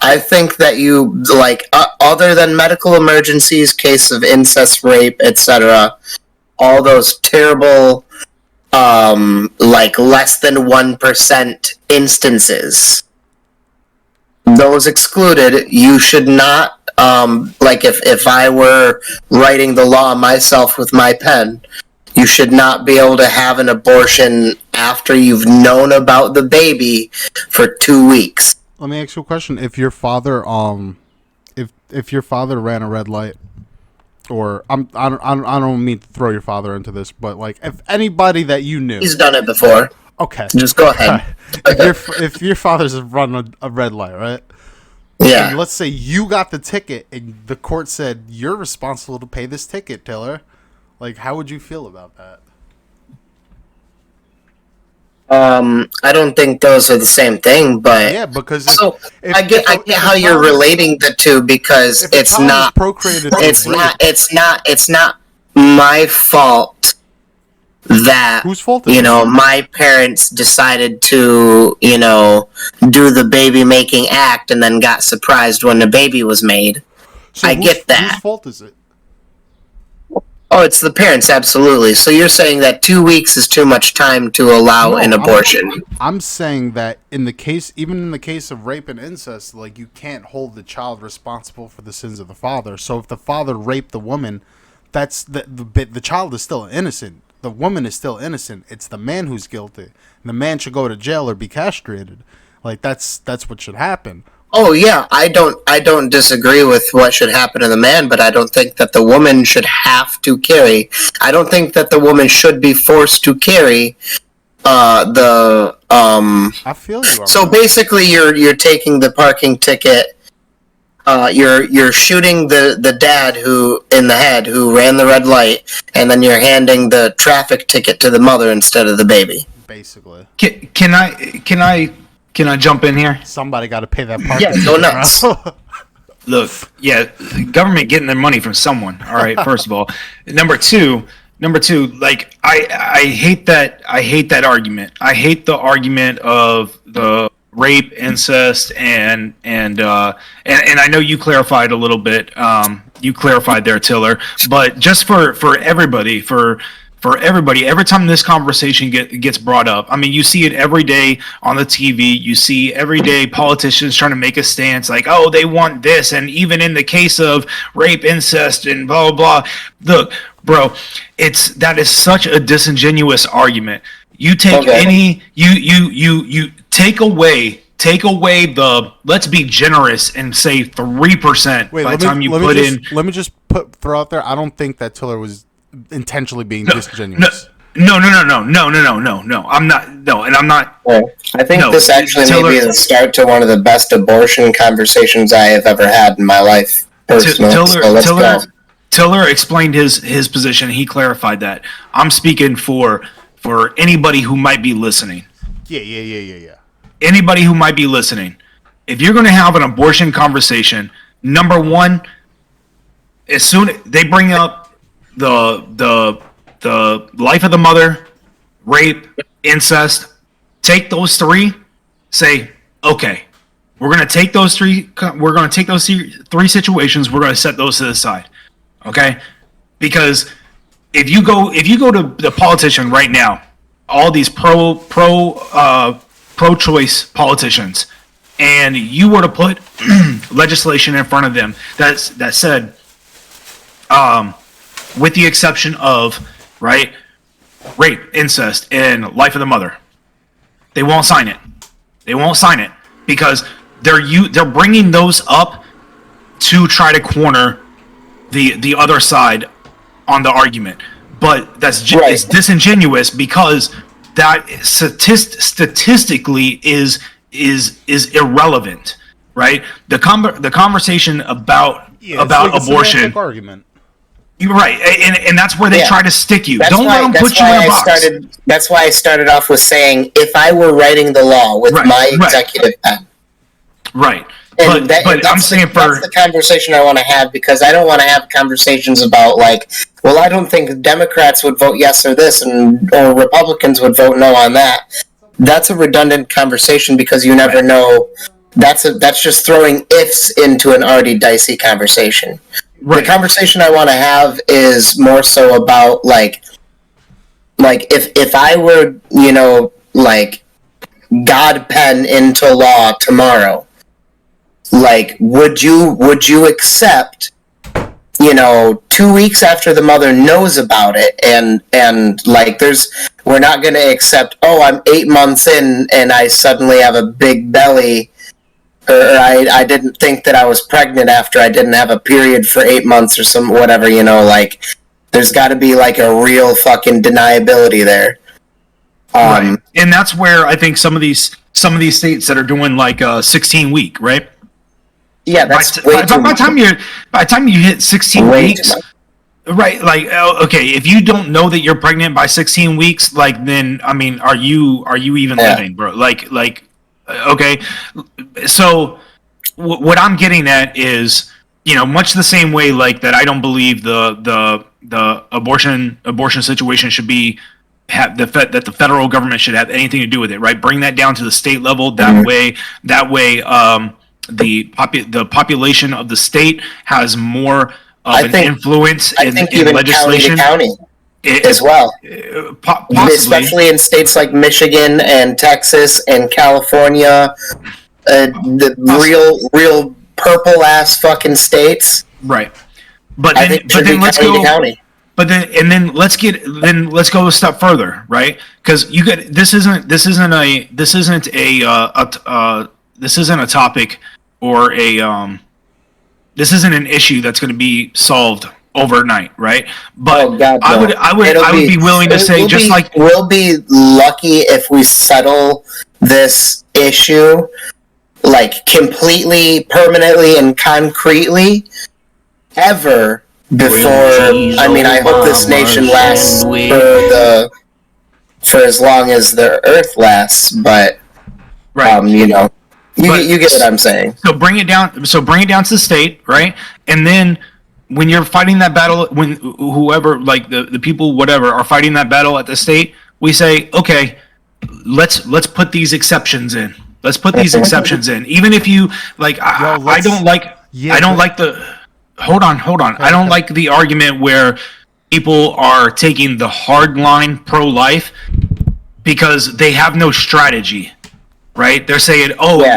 I think that you other than medical emergencies, case of incest, rape, etc., all those terrible, less than 1% instances, those excluded, you should not, if I were writing the law myself with my pen, you should not be able to have an abortion after you've known about the baby for 2 weeks. Let me ask you a question. If your father, if your father ran a red light, or I don't mean to throw your father into this, but like if anybody that you knew, he's done it before. Okay, just go ahead. if your father's run a red light, right? Yeah. And let's say you got the ticket, and the court said you're responsible to pay this ticket, Taylor. Like, how would you feel about that? I don't think those are the same thing, but yeah, because I get how you're relating the two, because it's not my fault that whose fault my parents decided to do the baby making act and then got surprised when the baby was made. So I get that. Whose fault is it? Oh, it's the parents, absolutely. So you're saying that 2 weeks is too much time to allow an abortion? I'm saying that even in the case of rape and incest, like, you can't hold the child responsible for the sins of the father. So if the father raped the woman, that's the child is still innocent. The woman is still innocent. It's the man who's guilty. And the man should go to jail or be castrated. Like, that's what should happen. Oh yeah, I don't disagree with what should happen to the man, but I don't think that the woman should have to carry. I don't think that the woman should be forced to carry the I feel you. So basically, you're taking the parking ticket. You're shooting the dad who in the head who ran the red light, and then you're handing the traffic ticket to the mother instead of the baby. Basically. Can I jump in here? Somebody got to pay that parking. Yeah, go nuts. Look, yeah, government getting their money from someone. All right, first of all, number two, like I hate that. I hate that argument. I hate the argument of the rape, incest, and I know you clarified a little bit. You clarified there, Tiller, but just for everybody, for everybody, every time this conversation gets brought up, I mean, you see it every day on the TV. You see every day politicians trying to make a stance like, oh, they want this. And even in the case of rape, incest, and blah, blah, blah. Look, bro, that is such a disingenuous argument. You take you take away the, let's be generous and say 3% by the time you put in. Let me just throw out there, I don't think that Tiller was intentionally being disingenuous. No. I'm not. No, and I'm not. Well, I think this actually may be the start to one of the best abortion conversations I have ever had in my life. Personally, Tiller explained his position. He clarified that. I'm speaking for anybody who might be listening. Yeah. Anybody who might be listening. If you're going to have an abortion conversation, number one, as soon they bring up the life of the mother, rape, incest, take those three, say, okay, we're going to take those three situations, we're going to set those to the side. Okay? Because if you go to the politician right now, all these pro-choice politicians, and you were to put legislation in front of them that said, with the exception of, right, rape, incest, and life of the mother, they won't sign it. They won't sign it because they're bringing those up to try to corner the other side on the argument. But it's disingenuous because that statistically is irrelevant, right? The conversation about abortion argument. You're right, and that's where they try to stick you. Don't let them put you in a box. That's why I started off with saying, if I were writing the law with my executive pen. Right. And but I'm saying that's the conversation I want to have, because I don't want to have conversations about, like, well, I don't think Democrats would vote yes or this, or Republicans would vote no on that. That's a redundant conversation because you never know. That's just throwing ifs into an already dicey conversation. Right. The conversation I want to have is more so about like if I were, like, God pen into law tomorrow, like, would you accept, 2 weeks after the mother knows about it, and like, we're not going to accept, oh, I'm 8 months in and I suddenly have a big belly, or I didn't think that I was pregnant after I didn't have a period for 8 months or some whatever, like, there's got to be, like, a real fucking deniability there. Right. And that's where I think some of these states that are doing, like, 16-week, right? Yeah, that's by the time you hit 16 weeks, right? Like, okay, if you don't know that you're pregnant by 16 weeks, like, then I mean, are you even living, bro? Like, okay. So what I'm getting at is, much the same way, like, that I don't believe the abortion situation should be that the federal government should have anything to do with it, right? Bring that down to the state level. That way, the population of the state has more of an influence in legislation. County as well, possibly. Especially in states like Michigan and Texas and California, the real purple ass fucking states. Right, but then let's go. County. But then let's go a step further, right? Because this isn't a topic or this isn't an issue that's going to be solved overnight, right? But I would be willing to say, just like, we'll be lucky if we settle this issue, like, completely, permanently, and concretely ever before. I mean, I hope this nation lasts for as long as the Earth lasts, but right. You get what I'm saying. So bring it down. So bring it down to the state, right? And then when you're fighting that battle, when whoever, like the people, whatever, are fighting that battle at the state, we say, okay, let's put these exceptions in. Let's put these exceptions in. Even if you like, I don't like. Yeah, I don't like the. Hold on. I don't like the argument where people are taking the hard line pro-life because they have no strategy. Right? They're saying,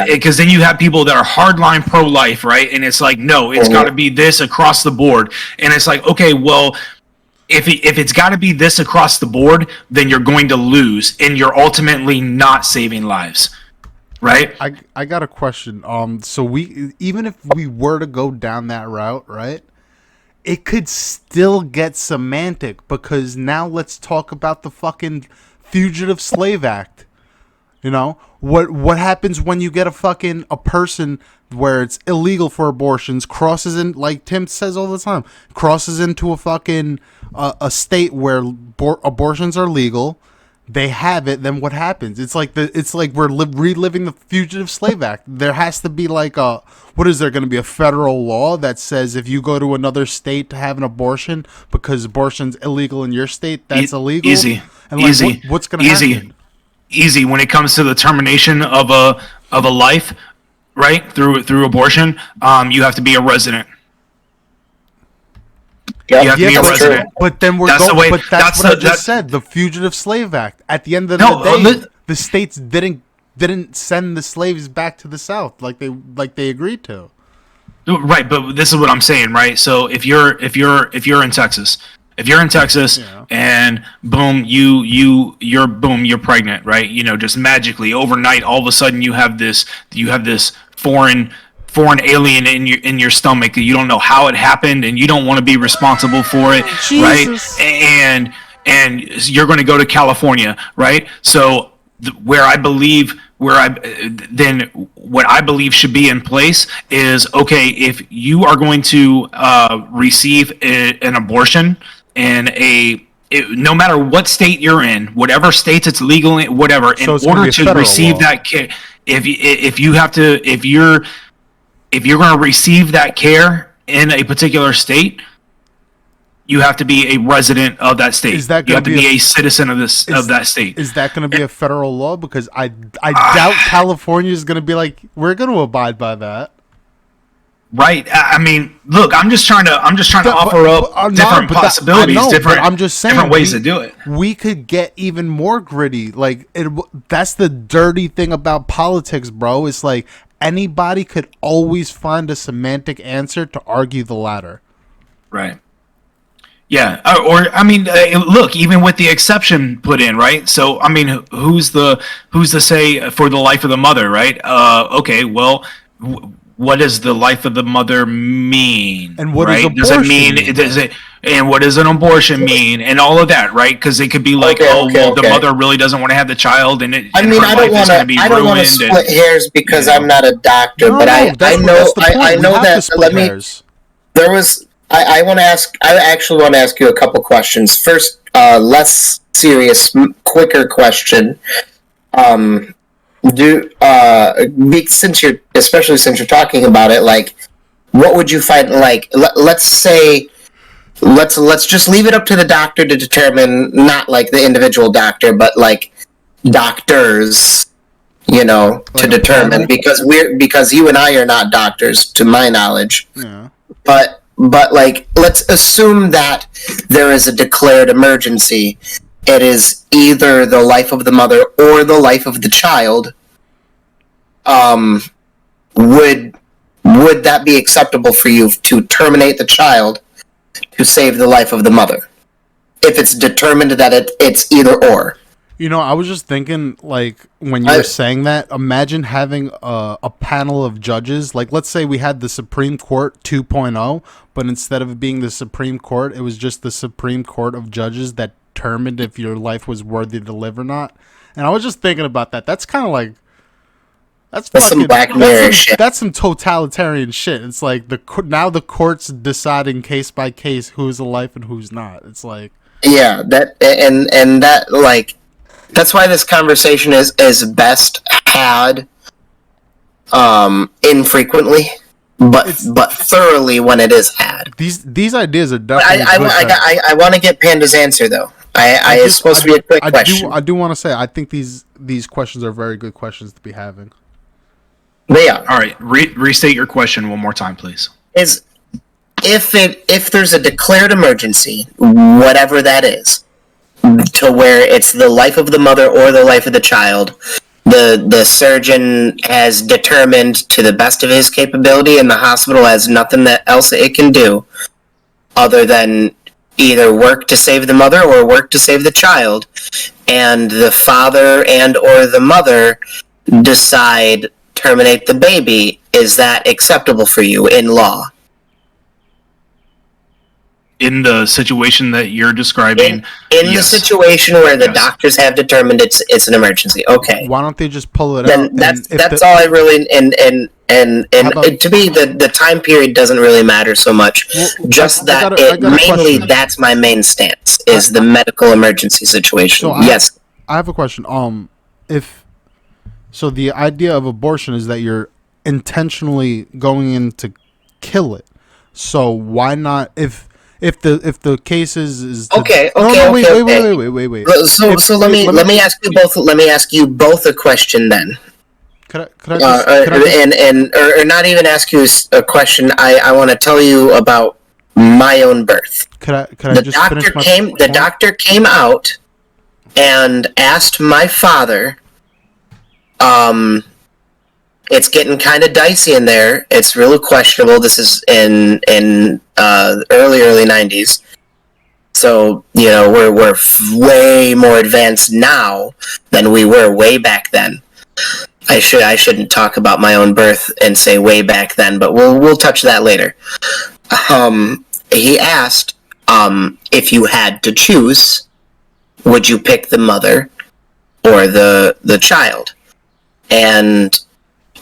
because then you have people that are hardline pro-life, right? And it's like, no, it's got to be this across the board. And it's like, okay, well, if it's got to be this across the board, then you're going to lose, and you're ultimately not saving lives, right? I got a question. So we, even if we were to go down that route, right, it could still get semantic, because now let's talk about the fucking Fugitive Slave Act. You know, what happens when you get a person where it's illegal for abortions, crosses in, like Tim says all the time, crosses into a fucking a state where abortions are legal, they have it, then what happens? It's like we're reliving the Fugitive Slave Act. There has to be like what is there going to be a federal law that says if you go to another state to have an abortion because abortion's illegal in your state, that's illegal? Easy. And like, easy. What's going to happen? Easy when it comes to the termination of a life, right, through abortion. You have to be a resident. Yep. You have to be a resident. True. But then we're going. But that's what I just said. The Fugitive Slave Act. At the end of the day, the states didn't send the slaves back to the South like they agreed to. Right, but this is what I'm saying, right? So if you're in Texas. If you're in Texas and boom, you're pregnant, right? You know, just magically overnight, all of a sudden you have this foreign alien in your stomach that you don't know how it happened, and you don't want to be responsible for it, Jesus. right? And you're going to go to California, right? So what I believe should be in place is, okay, if you are going to receive an abortion in no matter what state you're in, whatever states it's legal in, whatever, in order to receive that care, if you're going to receive that care in a particular state, you have to be a resident of that state. You have to be a citizen of that state. Is that going to be a federal law? Because I doubt California is going to be like, we're going to abide by that. Right. I mean, look, I'm just trying to offer up different possibilities, I'm just saying, different ways to do it. We could get even more gritty. Like that's the dirty thing about politics, bro. It's like anybody could always find a semantic answer to argue the latter. Right. Yeah. Or I mean, look, even with the exception put in, right? So I mean, who's to say for the life of the mother, right? Okay. Well. What does the life of the mother mean? And what right? does it mean? And what does an abortion mean? And all of that, right? Because it could be like, the mother really doesn't want to have the child, and I don't want to split hairs because I'm not a doctor, but I know that. Let me. There was. I want to ask. I actually want to ask you a couple questions. First, less serious, quicker question. Since you're talking about it, like, what would you find? Like, let's say, let's just leave it up to the doctor to determine, not like the individual doctor, but like doctors, you know, to determine, because you and I are not doctors, to my knowledge. Yeah. But like, let's assume that there is a declared emergency. It is either the life of the mother or the life of the child. Would that be acceptable for you to terminate the child to save the life of the mother, if it's determined that it's either or? You know, I was just thinking, like, when you were saying that, imagine having a panel of judges. Like, let's say we had the Supreme Court 2.0, but instead of it being the Supreme Court, it was just the Supreme Court of judges that determined if your life was worthy to live or not. And I was just thinking about that. That's kind of like that's some Black Mirror shit. That's some totalitarian shit. It's like now the court's deciding case by case who's alive and who's not. It's like, yeah, that and that, like, that's why this conversation is best had infrequently, but thoroughly when it is had. These ideas are definitely. I want to get Panda's answer though. It's supposed to be a quick question. I do want to say I think these questions are very good questions to be having. They are. All right, restate your question one more time, please. Is if there's a declared emergency, whatever that is, to where it's the life of the mother or the life of the child, the surgeon has determined to the best of his capability, and the hospital has nothing else that it can do other than either work to save the mother or work to save the child, and the father and or the mother decide terminate the baby. Is that acceptable for you in law? In the situation that you're describing, in yes. The situation where the Yes. doctors have determined it's an emergency. Okay. Why don't they just pull it Then out? that's all I really and to me the time period doesn't really matter so much. Mainly that's my main stance is the medical emergency situation. So yes. I have a question. So the idea of abortion is that you're intentionally going in to kill it. So why not if the case is Okay. Wait. So let me ask you both. Let me ask you both a question then. Could I not even ask you a question. I want to tell you about my own birth. Could I just finish my point? The doctor came out and asked my father. It's getting kind of dicey in there. It's really questionable. This is in early 90s. So, we're way more advanced now than we were way back then. I shouldn't talk about my own birth and say way back then, but we'll touch that later. He asked, if you had to choose, would you pick the mother or the child? And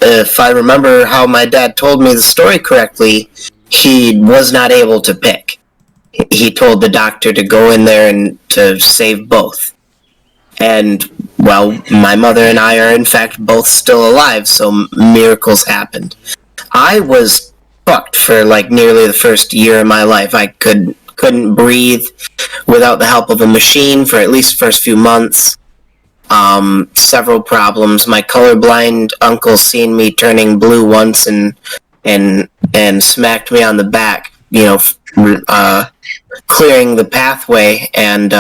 if I remember how my dad told me the story correctly, he was not able to pick. He told the doctor to go in there and to save both. And, well, my mother and I are in fact both still alive, so miracles happened. I was fucked for nearly the first year of my life. I couldn't breathe without the help of a machine for at least the first few months. Several problems. My colorblind uncle seen me turning blue once and smacked me on the back, clearing the pathway and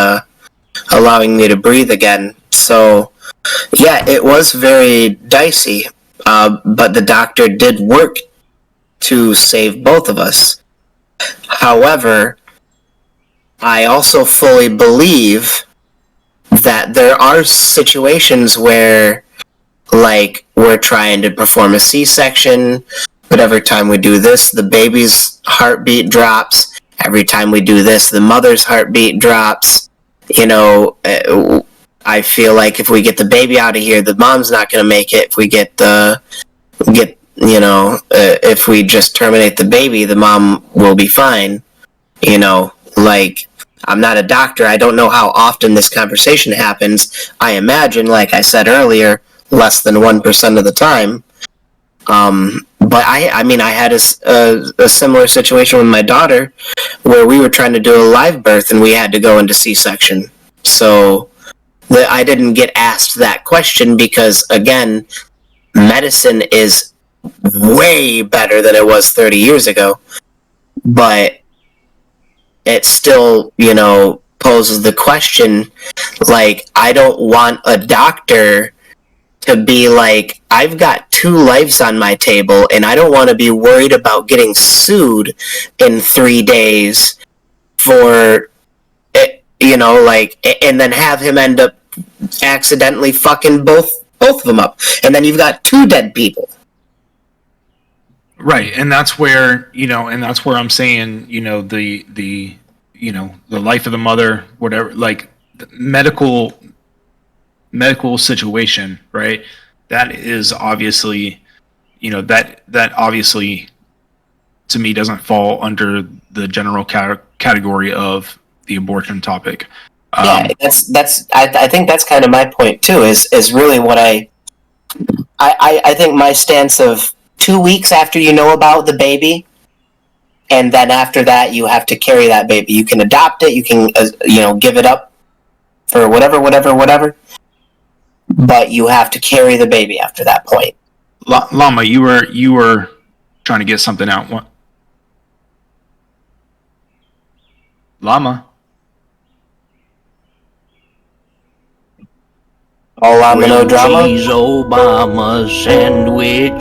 allowing me to breathe again. So, yeah, it was very dicey, but the doctor did work to save both of us. However, I also fully believe that there are situations where, we're trying to perform a C-section, but every time we do this, the baby's heartbeat drops. Every time we do this, the mother's heartbeat drops. I feel like if we get the baby out of here, the mom's not going to make it. If we if we just terminate the baby, the mom will be fine. I'm not a doctor. I don't know how often this conversation happens. I imagine, like I said earlier, less than 1% of the time. But I had a similar situation with my daughter where we were trying to do a live birth and we had to go into C-section. So I didn't get asked that question because, again, medicine is way better than it was 30 years ago. But it still, poses the question, I don't want a doctor to be like, I've got 2 lives on my table, and I don't want to be worried about getting sued in 3 days for, and then have him end up accidentally fucking both of them up. And then you've got 2 dead people. Right, and that's where I'm saying, the life of the mother, whatever, the medical situation, right? That is obviously, that obviously to me doesn't fall under the general category of the abortion topic. I think that's kind of my point too. Is really what I I think my stance of 2 weeks after you know about the baby, and then after that you have to carry that baby. You can adopt it, you can give it up for whatever, but you have to carry the baby after that point. Llama, you were trying to get something out. What? Llama. All llama, no drama. Cheese Obama sandwich.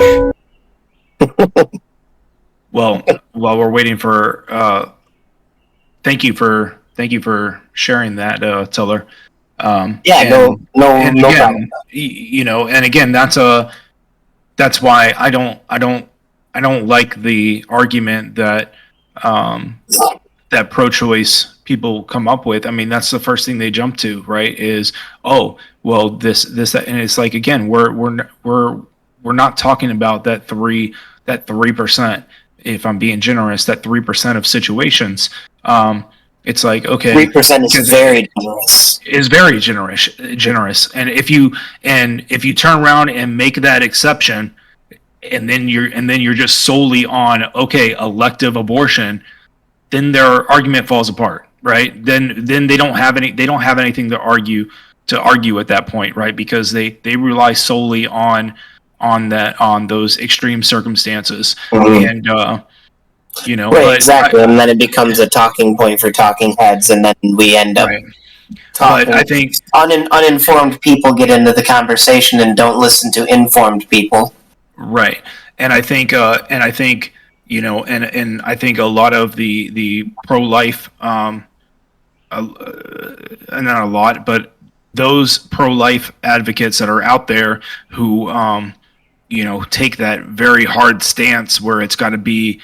Well, while we're waiting for, thank you for sharing that, Tiller. No problem. And again, that's why I don't like the argument that that pro-choice people come up with. I mean, that's the first thing they jump to, right? Is, oh, well, this that, and it's like, again, we're not talking about that 3%. If I'm being generous, that 3% of situations. It's like, okay, 3% is very generous. Is very generous, and if you turn around and make that exception, and then you're just solely on, okay, elective abortion, then their argument falls apart, right? Then they don't have anything to argue at that point, right? Because they rely solely on those extreme circumstances. And right, but exactly. And then it becomes a talking point for talking heads, and then we end up talking. But I think uninformed people get into the conversation and don't listen to informed people. Right. And I think and I think a lot of the pro-life, not a lot, but those pro-life advocates that are out there who take that very hard stance where it's got to be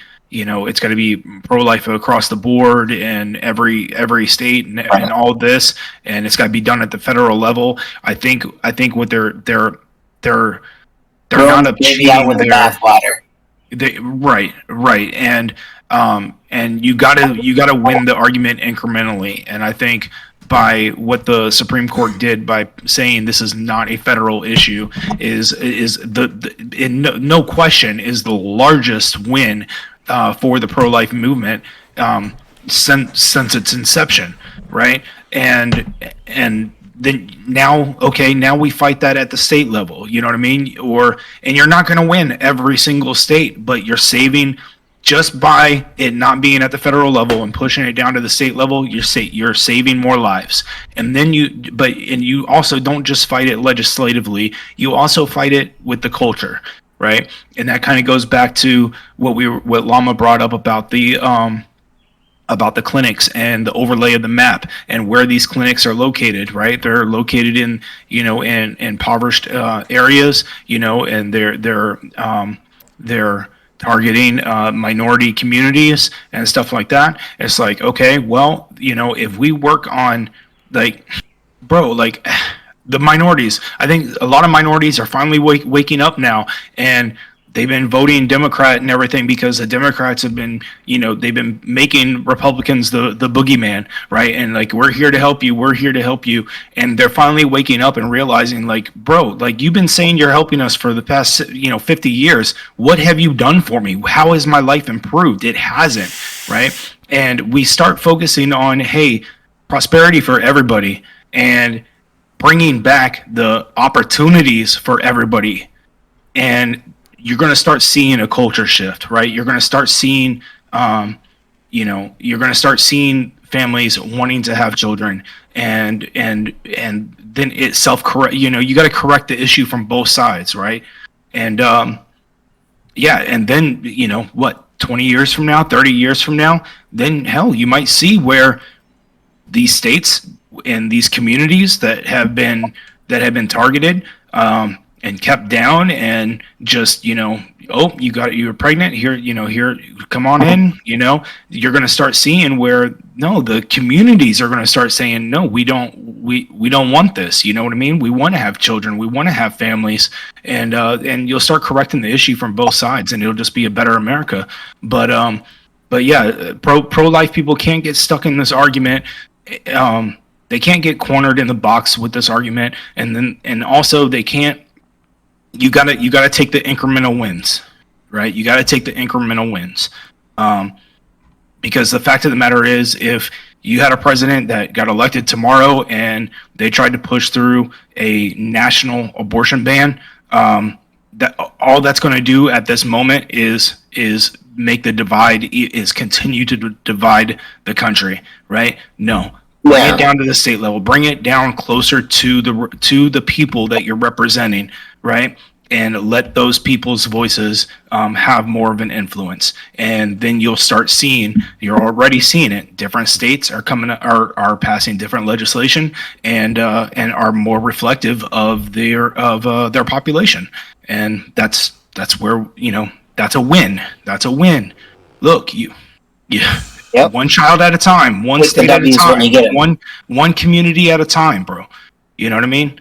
pro-life across the board in every state and all this, and it's got to be done at the federal level. I think what they're not achieving out with the bathwater. Right, and you gotta win the argument incrementally, and I think by what the Supreme Court did by saying this is not a federal issue is no question is the largest win for the pro-life movement since its inception, right? And then now we fight that at the state level, you know what I mean? And you're not going to win every single state, but you're saving, just by it not being at the federal level and pushing it down to the state level, you're saving more lives. And then you also don't just fight it legislatively, you also fight it with the culture, right? And that kind of goes back to what Llama brought up about the clinics and the overlay of the map and where these clinics are located, right? They're located in impoverished areas, and they're targeting minority communities and stuff like that. It's like, okay, well, if we work on the minorities, I think a lot of minorities are finally waking up now, and they've been voting Democrat and everything because the Democrats have been, they've been making Republicans the boogeyman, right? And like, we're here to help you. And they're finally waking up and realizing, like, bro, like, you've been saying you're helping us for the past, 50 years. What have you done for me? How has my life improved? It hasn't, right? And we start focusing on, hey, prosperity for everybody and bringing back the opportunities for everybody. And you're going to start seeing a culture shift, right? You're going to start seeing, families wanting to have children, and then it self-correct. You got to correct the issue from both sides, right? And and then 20 years from now, 30 years from now, then hell, you might see where these states and these communities that have been targeted and kept down, and just you're pregnant here, here, come on in, you're going to start seeing where the communities are going to start saying, no, we don't want this, you know what I mean? We want to have children, we want to have families, and you'll start correcting the issue from both sides, and it'll just be a better America. But yeah, pro-life people can't get stuck in this argument. They can't get cornered in the box with this argument, and also they can't you gotta take the incremental wins, right? You gotta take the incremental wins, because the fact of the matter is, if you had a president that got elected tomorrow and they tried to push through a national abortion ban, that all that's going to do at this moment is make the divide, is continue to divide the country, right? No. Bring it down to the state level. Bring it down closer to the people that you're representing, right? And let those people's voices have more of an influence. And then you'll start seeing, you're already seeing it. Different states are passing different legislation and are more reflective of their population. And that's where, that's a win. That's a win. Look, Yep. One child at a time, one state at a time, one community at a time, bro. You know what I mean?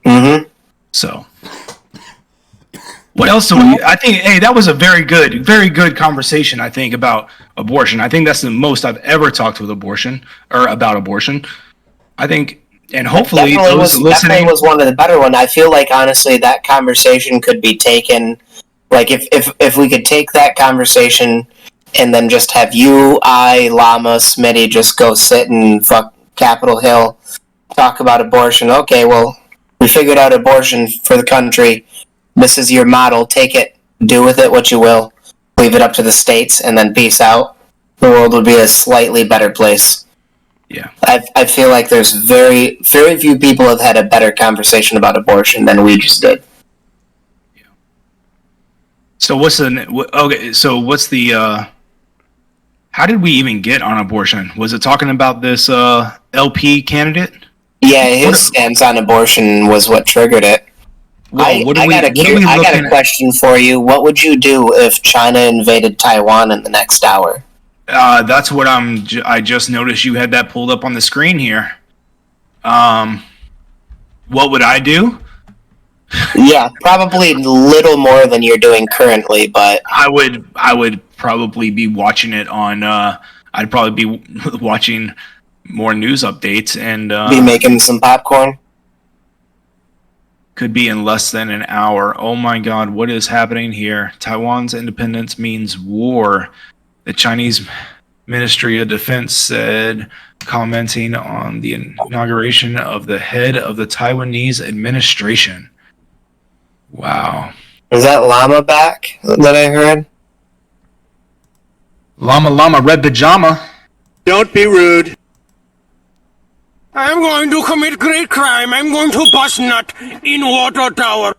Mm-hmm. So, what else do we? I think, hey, that was a very good conversation. I think about abortion. I think that's the most I've ever talked with about abortion. I think, and hopefully definitely was one of the better ones. I feel like honestly that conversation could be taken. Like if we could take that conversation and then just have you, I, Llama, Smitty just go sit and fuck Capitol Hill, talk about abortion. Okay, well, we figured out abortion for the country. This is your model. Take it. Do with it what you will. Leave it up to the states, and then peace out. The world would be a slightly better place. Yeah. I feel like there's very, very few people have had a better conversation about abortion than we just did. Yeah. So what's the how did we even get on abortion? Was it talking about this LP candidate? Yeah, his stance on abortion was what triggered it. Well, I got a question for you. What would you do if China invaded Taiwan in the next hour? That's what I just noticed you had that pulled up on the screen here. What would I do? Yeah, probably little more than you're doing currently, but I would probably be watching it on. I'd probably be watching more news updates and be making some popcorn. Could be in less than an hour. Oh my God, what is happening here? Taiwan's independence means war. The Chinese Ministry of Defense said, commenting on the inauguration of the head of the Taiwanese administration. Wow. Is that Llama back that I heard? Llama, red pajama. Don't be rude. I'm going to commit great crime. I'm going to bust nut in water tower.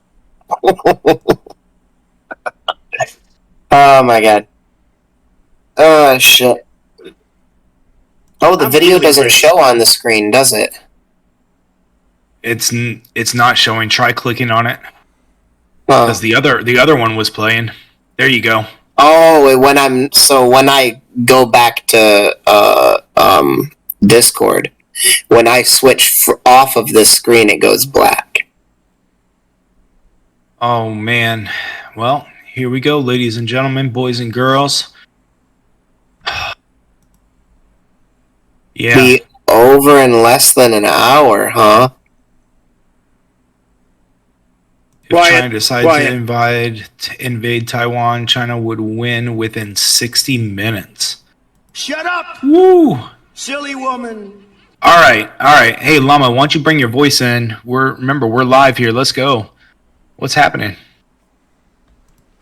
Oh my God. Oh shit. Oh, the video doesn't show on the screen, does it? It's not showing. Try clicking on it. Because the other one was playing. There you go. Oh, when I go back to Discord, when I switch off of this screen, it goes black. Oh man. Well, here we go, ladies and gentlemen, boys and girls. Yeah. Be over in less than an hour, huh? If China decides to invade Taiwan, China would win within 60 minutes. Shut up! Woo! Silly woman. All right. Hey, Llama, why don't you bring your voice in? Remember, we're live here. Let's go. What's happening?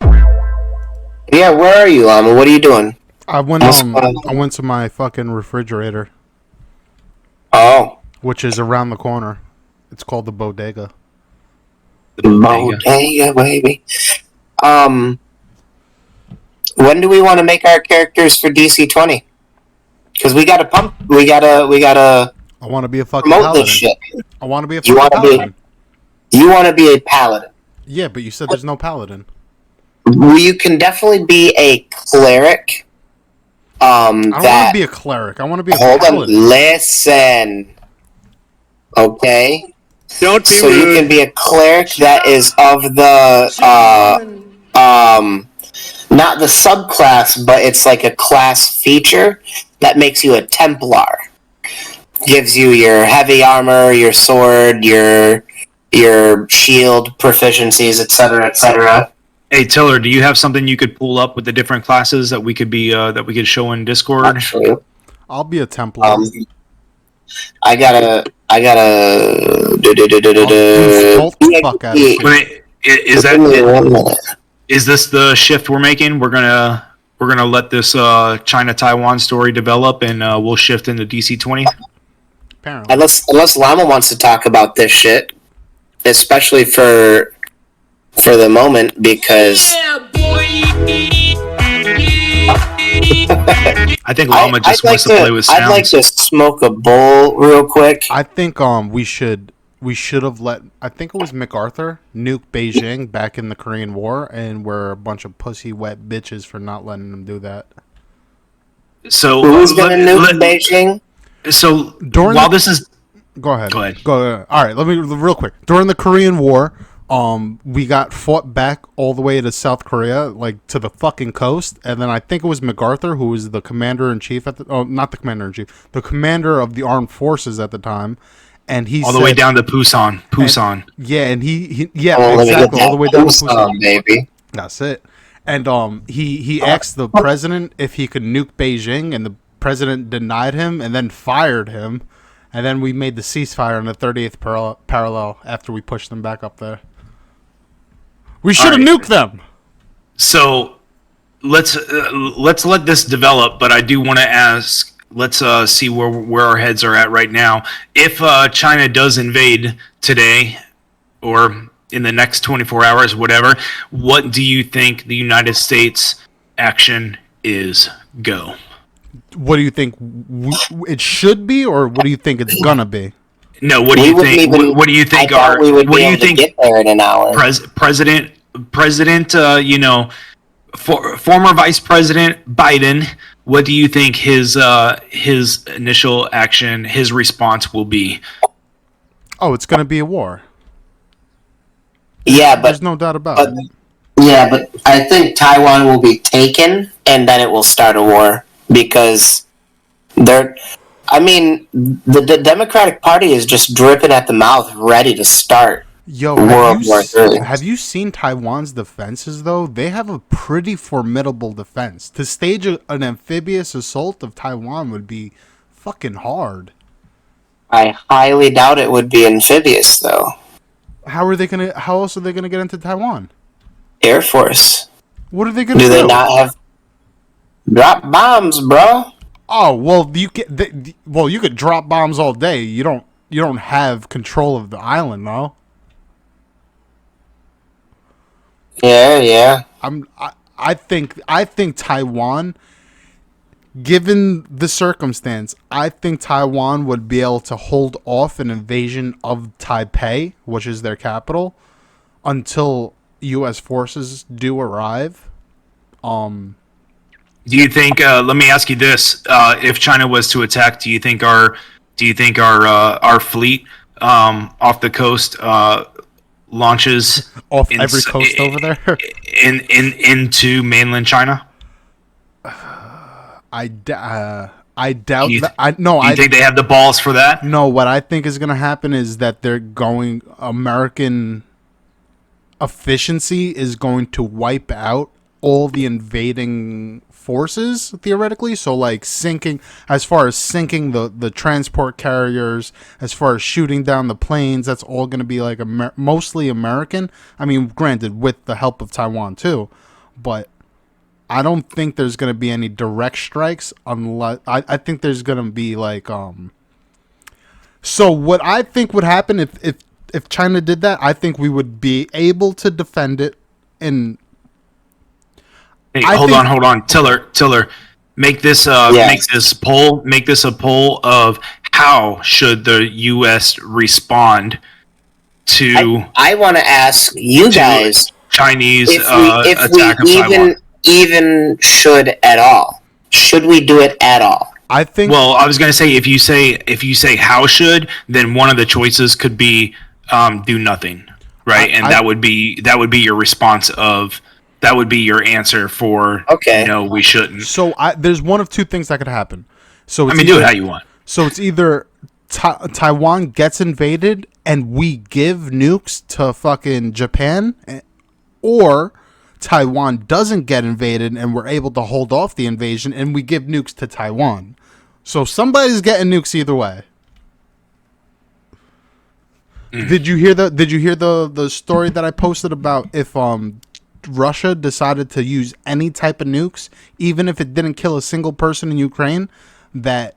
Yeah, where are you, Llama? What are you doing? I went to my fucking refrigerator. Oh. Which is around the corner. It's called the bodega. The bodega, baby. When do we want to make our characters for DC-20? Because we gotta pump. We gotta. I want to be a fucking promote paladin. This shit. I want to be a fucking paladin. You want to be a paladin. Yeah, but you said there's no paladin. You can definitely be a cleric. I don't want to be a cleric. I want to be a paladin. Hold on, listen. Okay. Don't be so rude. You can be a cleric that is of the not the subclass, but it's like a class feature that makes you a Templar. Gives you your heavy armor, your sword, your your shield proficiencies, etc., etc. Hey Tiller, do you have something you could pull up with the different classes that we could show in Discord? Actually, I'll be a Templar. I gotta. I'll bolt the fuck out of shit. Is this the shift we're making? We're gonna let this China Taiwan story develop, and we'll shift into DC-20. Apparently. Unless Llama wants to talk about this shit, especially for the moment, because I think Llama just wants to play with sounds. I'd like to smoke a bowl real quick. I think we should have let, I think it was MacArthur, nuke Beijing back in the Korean War, and we're a bunch of pussy wet bitches for not letting them do that. So who's gonna nuke Beijing? So this is, go ahead. Go ahead. All right, let me real quick. During the Korean War, we got fought back all the way to South Korea, like to the fucking coast, and then I think it was MacArthur who was the commander-in-chief at the, not the commander-in-chief, the commander of the armed forces at the time, and he all the way down to Pusan. And he exactly, all the way down to Pusan, baby. That's it. And he asked the president if he could nuke Beijing, and the president denied him, and then fired him, and then we made the ceasefire on the 38th parallel after we pushed them back up there. We should have nuked them. So let's let this develop, but I do want to ask. Let's see where our heads are at right now. If China does invade today, or in the next 24 hours, whatever, what do you think the United States action is? Go. What do you think it should be, or what do you think it's gonna be? No, what do you think? What do you think are? What do you think? Get there in an hour. President, former Vice President Biden. What do you think his initial action, his response will be? Oh, it's gonna be a war. Yeah, but there's no doubt about it. Yeah, but I think Taiwan will be taken, and then it will start a war. Because the Democratic Party is just dripping at the mouth, ready to start World War III. Have you seen Taiwan's defenses, though? They have a pretty formidable defense. To stage an amphibious assault of Taiwan would be fucking hard. I highly doubt it would be amphibious, though. How else are they gonna get into Taiwan? Air Force. What are they gonna do? Do they not have drop bombs, bro? Oh well, you could drop bombs all day. You don't have control of the island, though. Yeah. I think Taiwan, given the circumstance, I think Taiwan would be able to hold off an invasion of Taipei, which is their capital, until U.S. forces do arrive. Do you think? Let me ask you this: if China was to attack, do you think our fleet off the coast launches off every coast over there into mainland China? I doubt that. You think they have the balls for that? No. What I think is going to happen is that American efficiency is going to wipe out all the invading forces, theoretically. So like sinking the transport carriers, as far as shooting down the planes, that's all going to be like mostly American. I mean, granted, with the help of Taiwan too, but I don't think there's going to be any direct strikes unless I think there's going to be like so what I think would happen if China did that, I think we would be able to defend it. And hey, hold on, Tiller, make this a poll of how should the U.S. respond to. I want to ask you guys Chinese if attack we of Taiwan. Even should at all. Should we do it at all? I think. Well, I was going to say if you say how should, then one of the choices could be do nothing, right? That would be your response of. That would be your answer for, okay. No, we shouldn't. So there's one of two things that could happen. So do it how you want. So it's either Taiwan gets invaded and we give nukes to fucking Japan, or Taiwan doesn't get invaded and we're able to hold off the invasion and we give nukes to Taiwan. So somebody's getting nukes either way. Did you hear the story that I posted about if Russia decided to use any type of nukes, even if it didn't kill a single person in Ukraine, that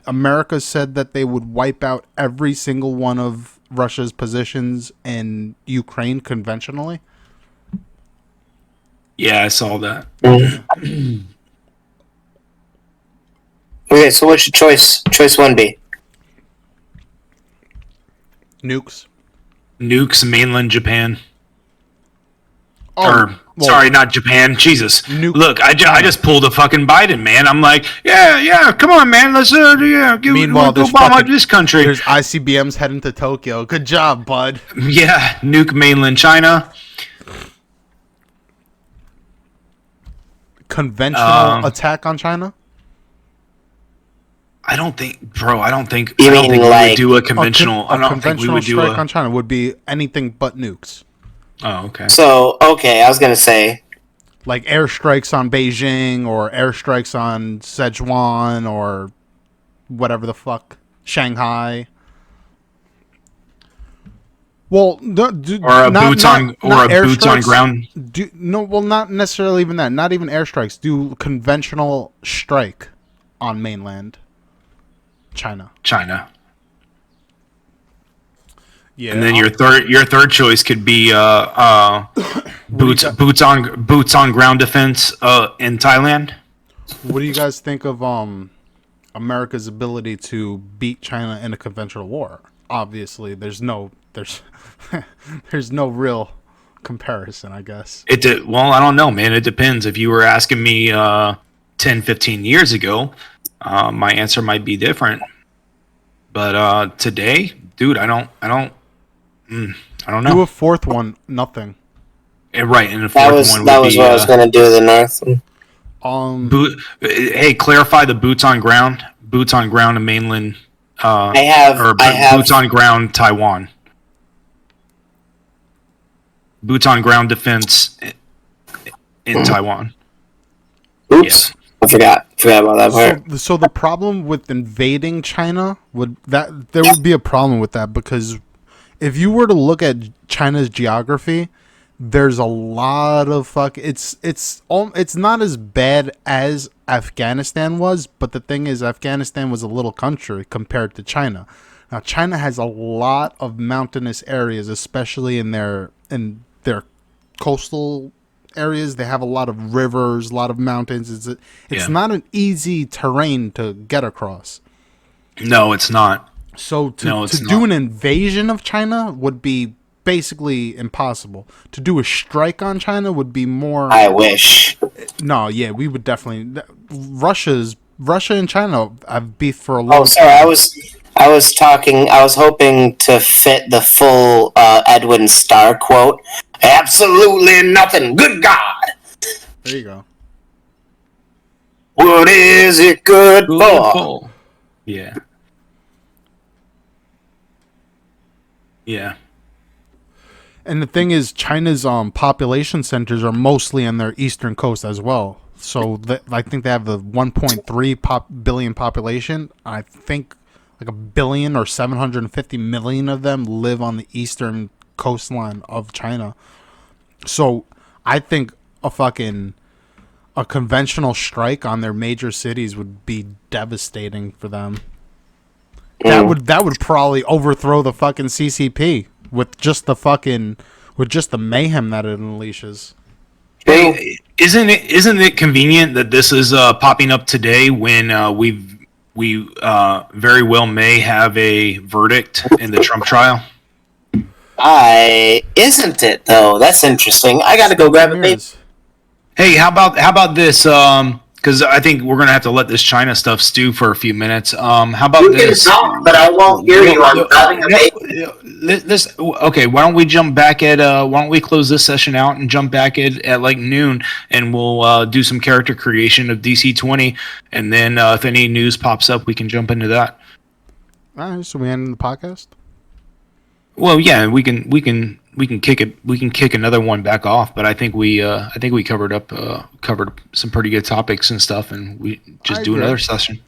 America said that they would wipe out every single one of Russia's positions in Ukraine conventionally? Yeah, I saw that. Okay, so what's your choice? Choice 1B. Nukes. Nukes, mainland Japan. Oh, Sorry, not Japan. Jesus. Look, I just pulled a fucking Biden, man. I'm like, yeah, come on, man. Let's give Meanwhile, there's Obama this country. There's ICBMs heading to Tokyo. Good job, bud. Yeah, nuke mainland China. Conventional attack on China? I don't think we like would do a conventional. I don't think we would do strike on China would be anything but nukes. Oh, okay. So, okay, I was going to say, like airstrikes on Beijing or airstrikes on Sichuan or whatever the fuck, Shanghai. Well, boots on ground. Not necessarily even that. Not even airstrikes. Do conventional strike on mainland China. Yeah, and then your third choice could be boots on ground defense in Thailand. What do you guys think of America's ability to beat China in a conventional war? Obviously, there's no real comparison, I guess. Well, I don't know, man. It depends. If you were asking me 10, 15 years ago, my answer might be different. But today, dude, I don't know. Do a fourth one, nothing. Right, and the fourth one would that was be, what I was going to do. The north. Hey, clarify the boots on ground in mainland. I have boots on ground Taiwan. Boots on ground defense in Taiwan. Oops. Yeah. I forgot about that part. So the problem with invading China there would be a problem with that, because if you were to look at China's geography, there's a lot of it's not as bad as Afghanistan was, but the thing is, Afghanistan was a little country compared to China. Now China has a lot of mountainous areas, especially in their coastal areas. They have a lot of rivers, a lot of mountains. It's not an easy terrain to get across. No, it's not. So to do an invasion of China would be basically impossible. To do a strike on China would be more. I wish. No, yeah, we would definitely. Russia and China have beef for a long time. Oh, sorry, I was hoping to fit the full Edwin Starr quote. Absolutely nothing. Good God. There you go. What is it good for? Yeah. Yeah. And the thing is, China's population centers are mostly on their eastern coast as well. So I think they have the 1.3 billion population. I think like 1 billion or 750 million of them live on the eastern coastline of China. So I think a conventional strike on their major cities would be devastating for them. That would probably overthrow the fucking CCP with just the mayhem that it unleashes. Hey, isn't it convenient that this is popping up today when we very well may have a verdict in the Trump trial? Isn't it though? That's interesting. I gotta go grab a paper. Hey, how about this? Because I think we're gonna have to let this China stuff stew for a few minutes. How about you this? You can talk, but I won't hear you. I'm grabbing a paper. Okay. Why don't we jump back at? Why don't we close this session out and jump back at like noon, and we'll do some character creation of DC-20, and then if any news pops up, we can jump into that. All right, so we end the podcast. Well, yeah, we can kick it. We can kick another one back off, but I think we covered some pretty good topics and stuff, and we just do another session.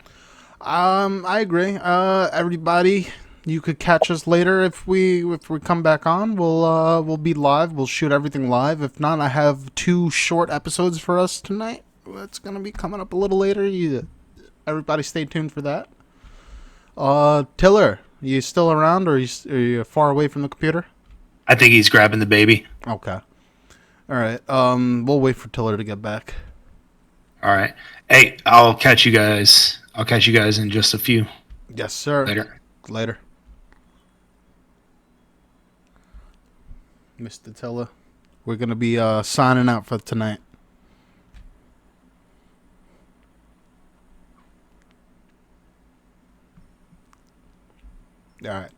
I agree. Everybody, you could catch us later if we come back on. We'll be live. We'll shoot everything live. If not, I have 2 short episodes for us tonight. It's gonna be coming up a little later. Everybody, stay tuned for that. Tiller, you still around, or are you far away from the computer? I think he's grabbing the baby. Okay. All right. We'll wait for Tiller to get back. All right. Hey, I'll catch you guys. I'll catch you guys in just a few. Yes, sir. Later. Mr. Tiller, we're gonna be signing out for tonight. All right.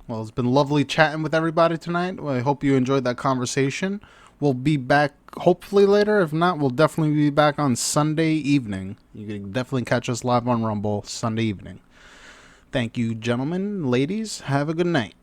Well, it's been lovely chatting with everybody tonight. I hope you enjoyed that conversation. We'll be back hopefully later. If not, we'll definitely be back on Sunday evening. You can definitely catch us live on Rumble Sunday evening. Thank you, gentlemen, ladies. Have a good night.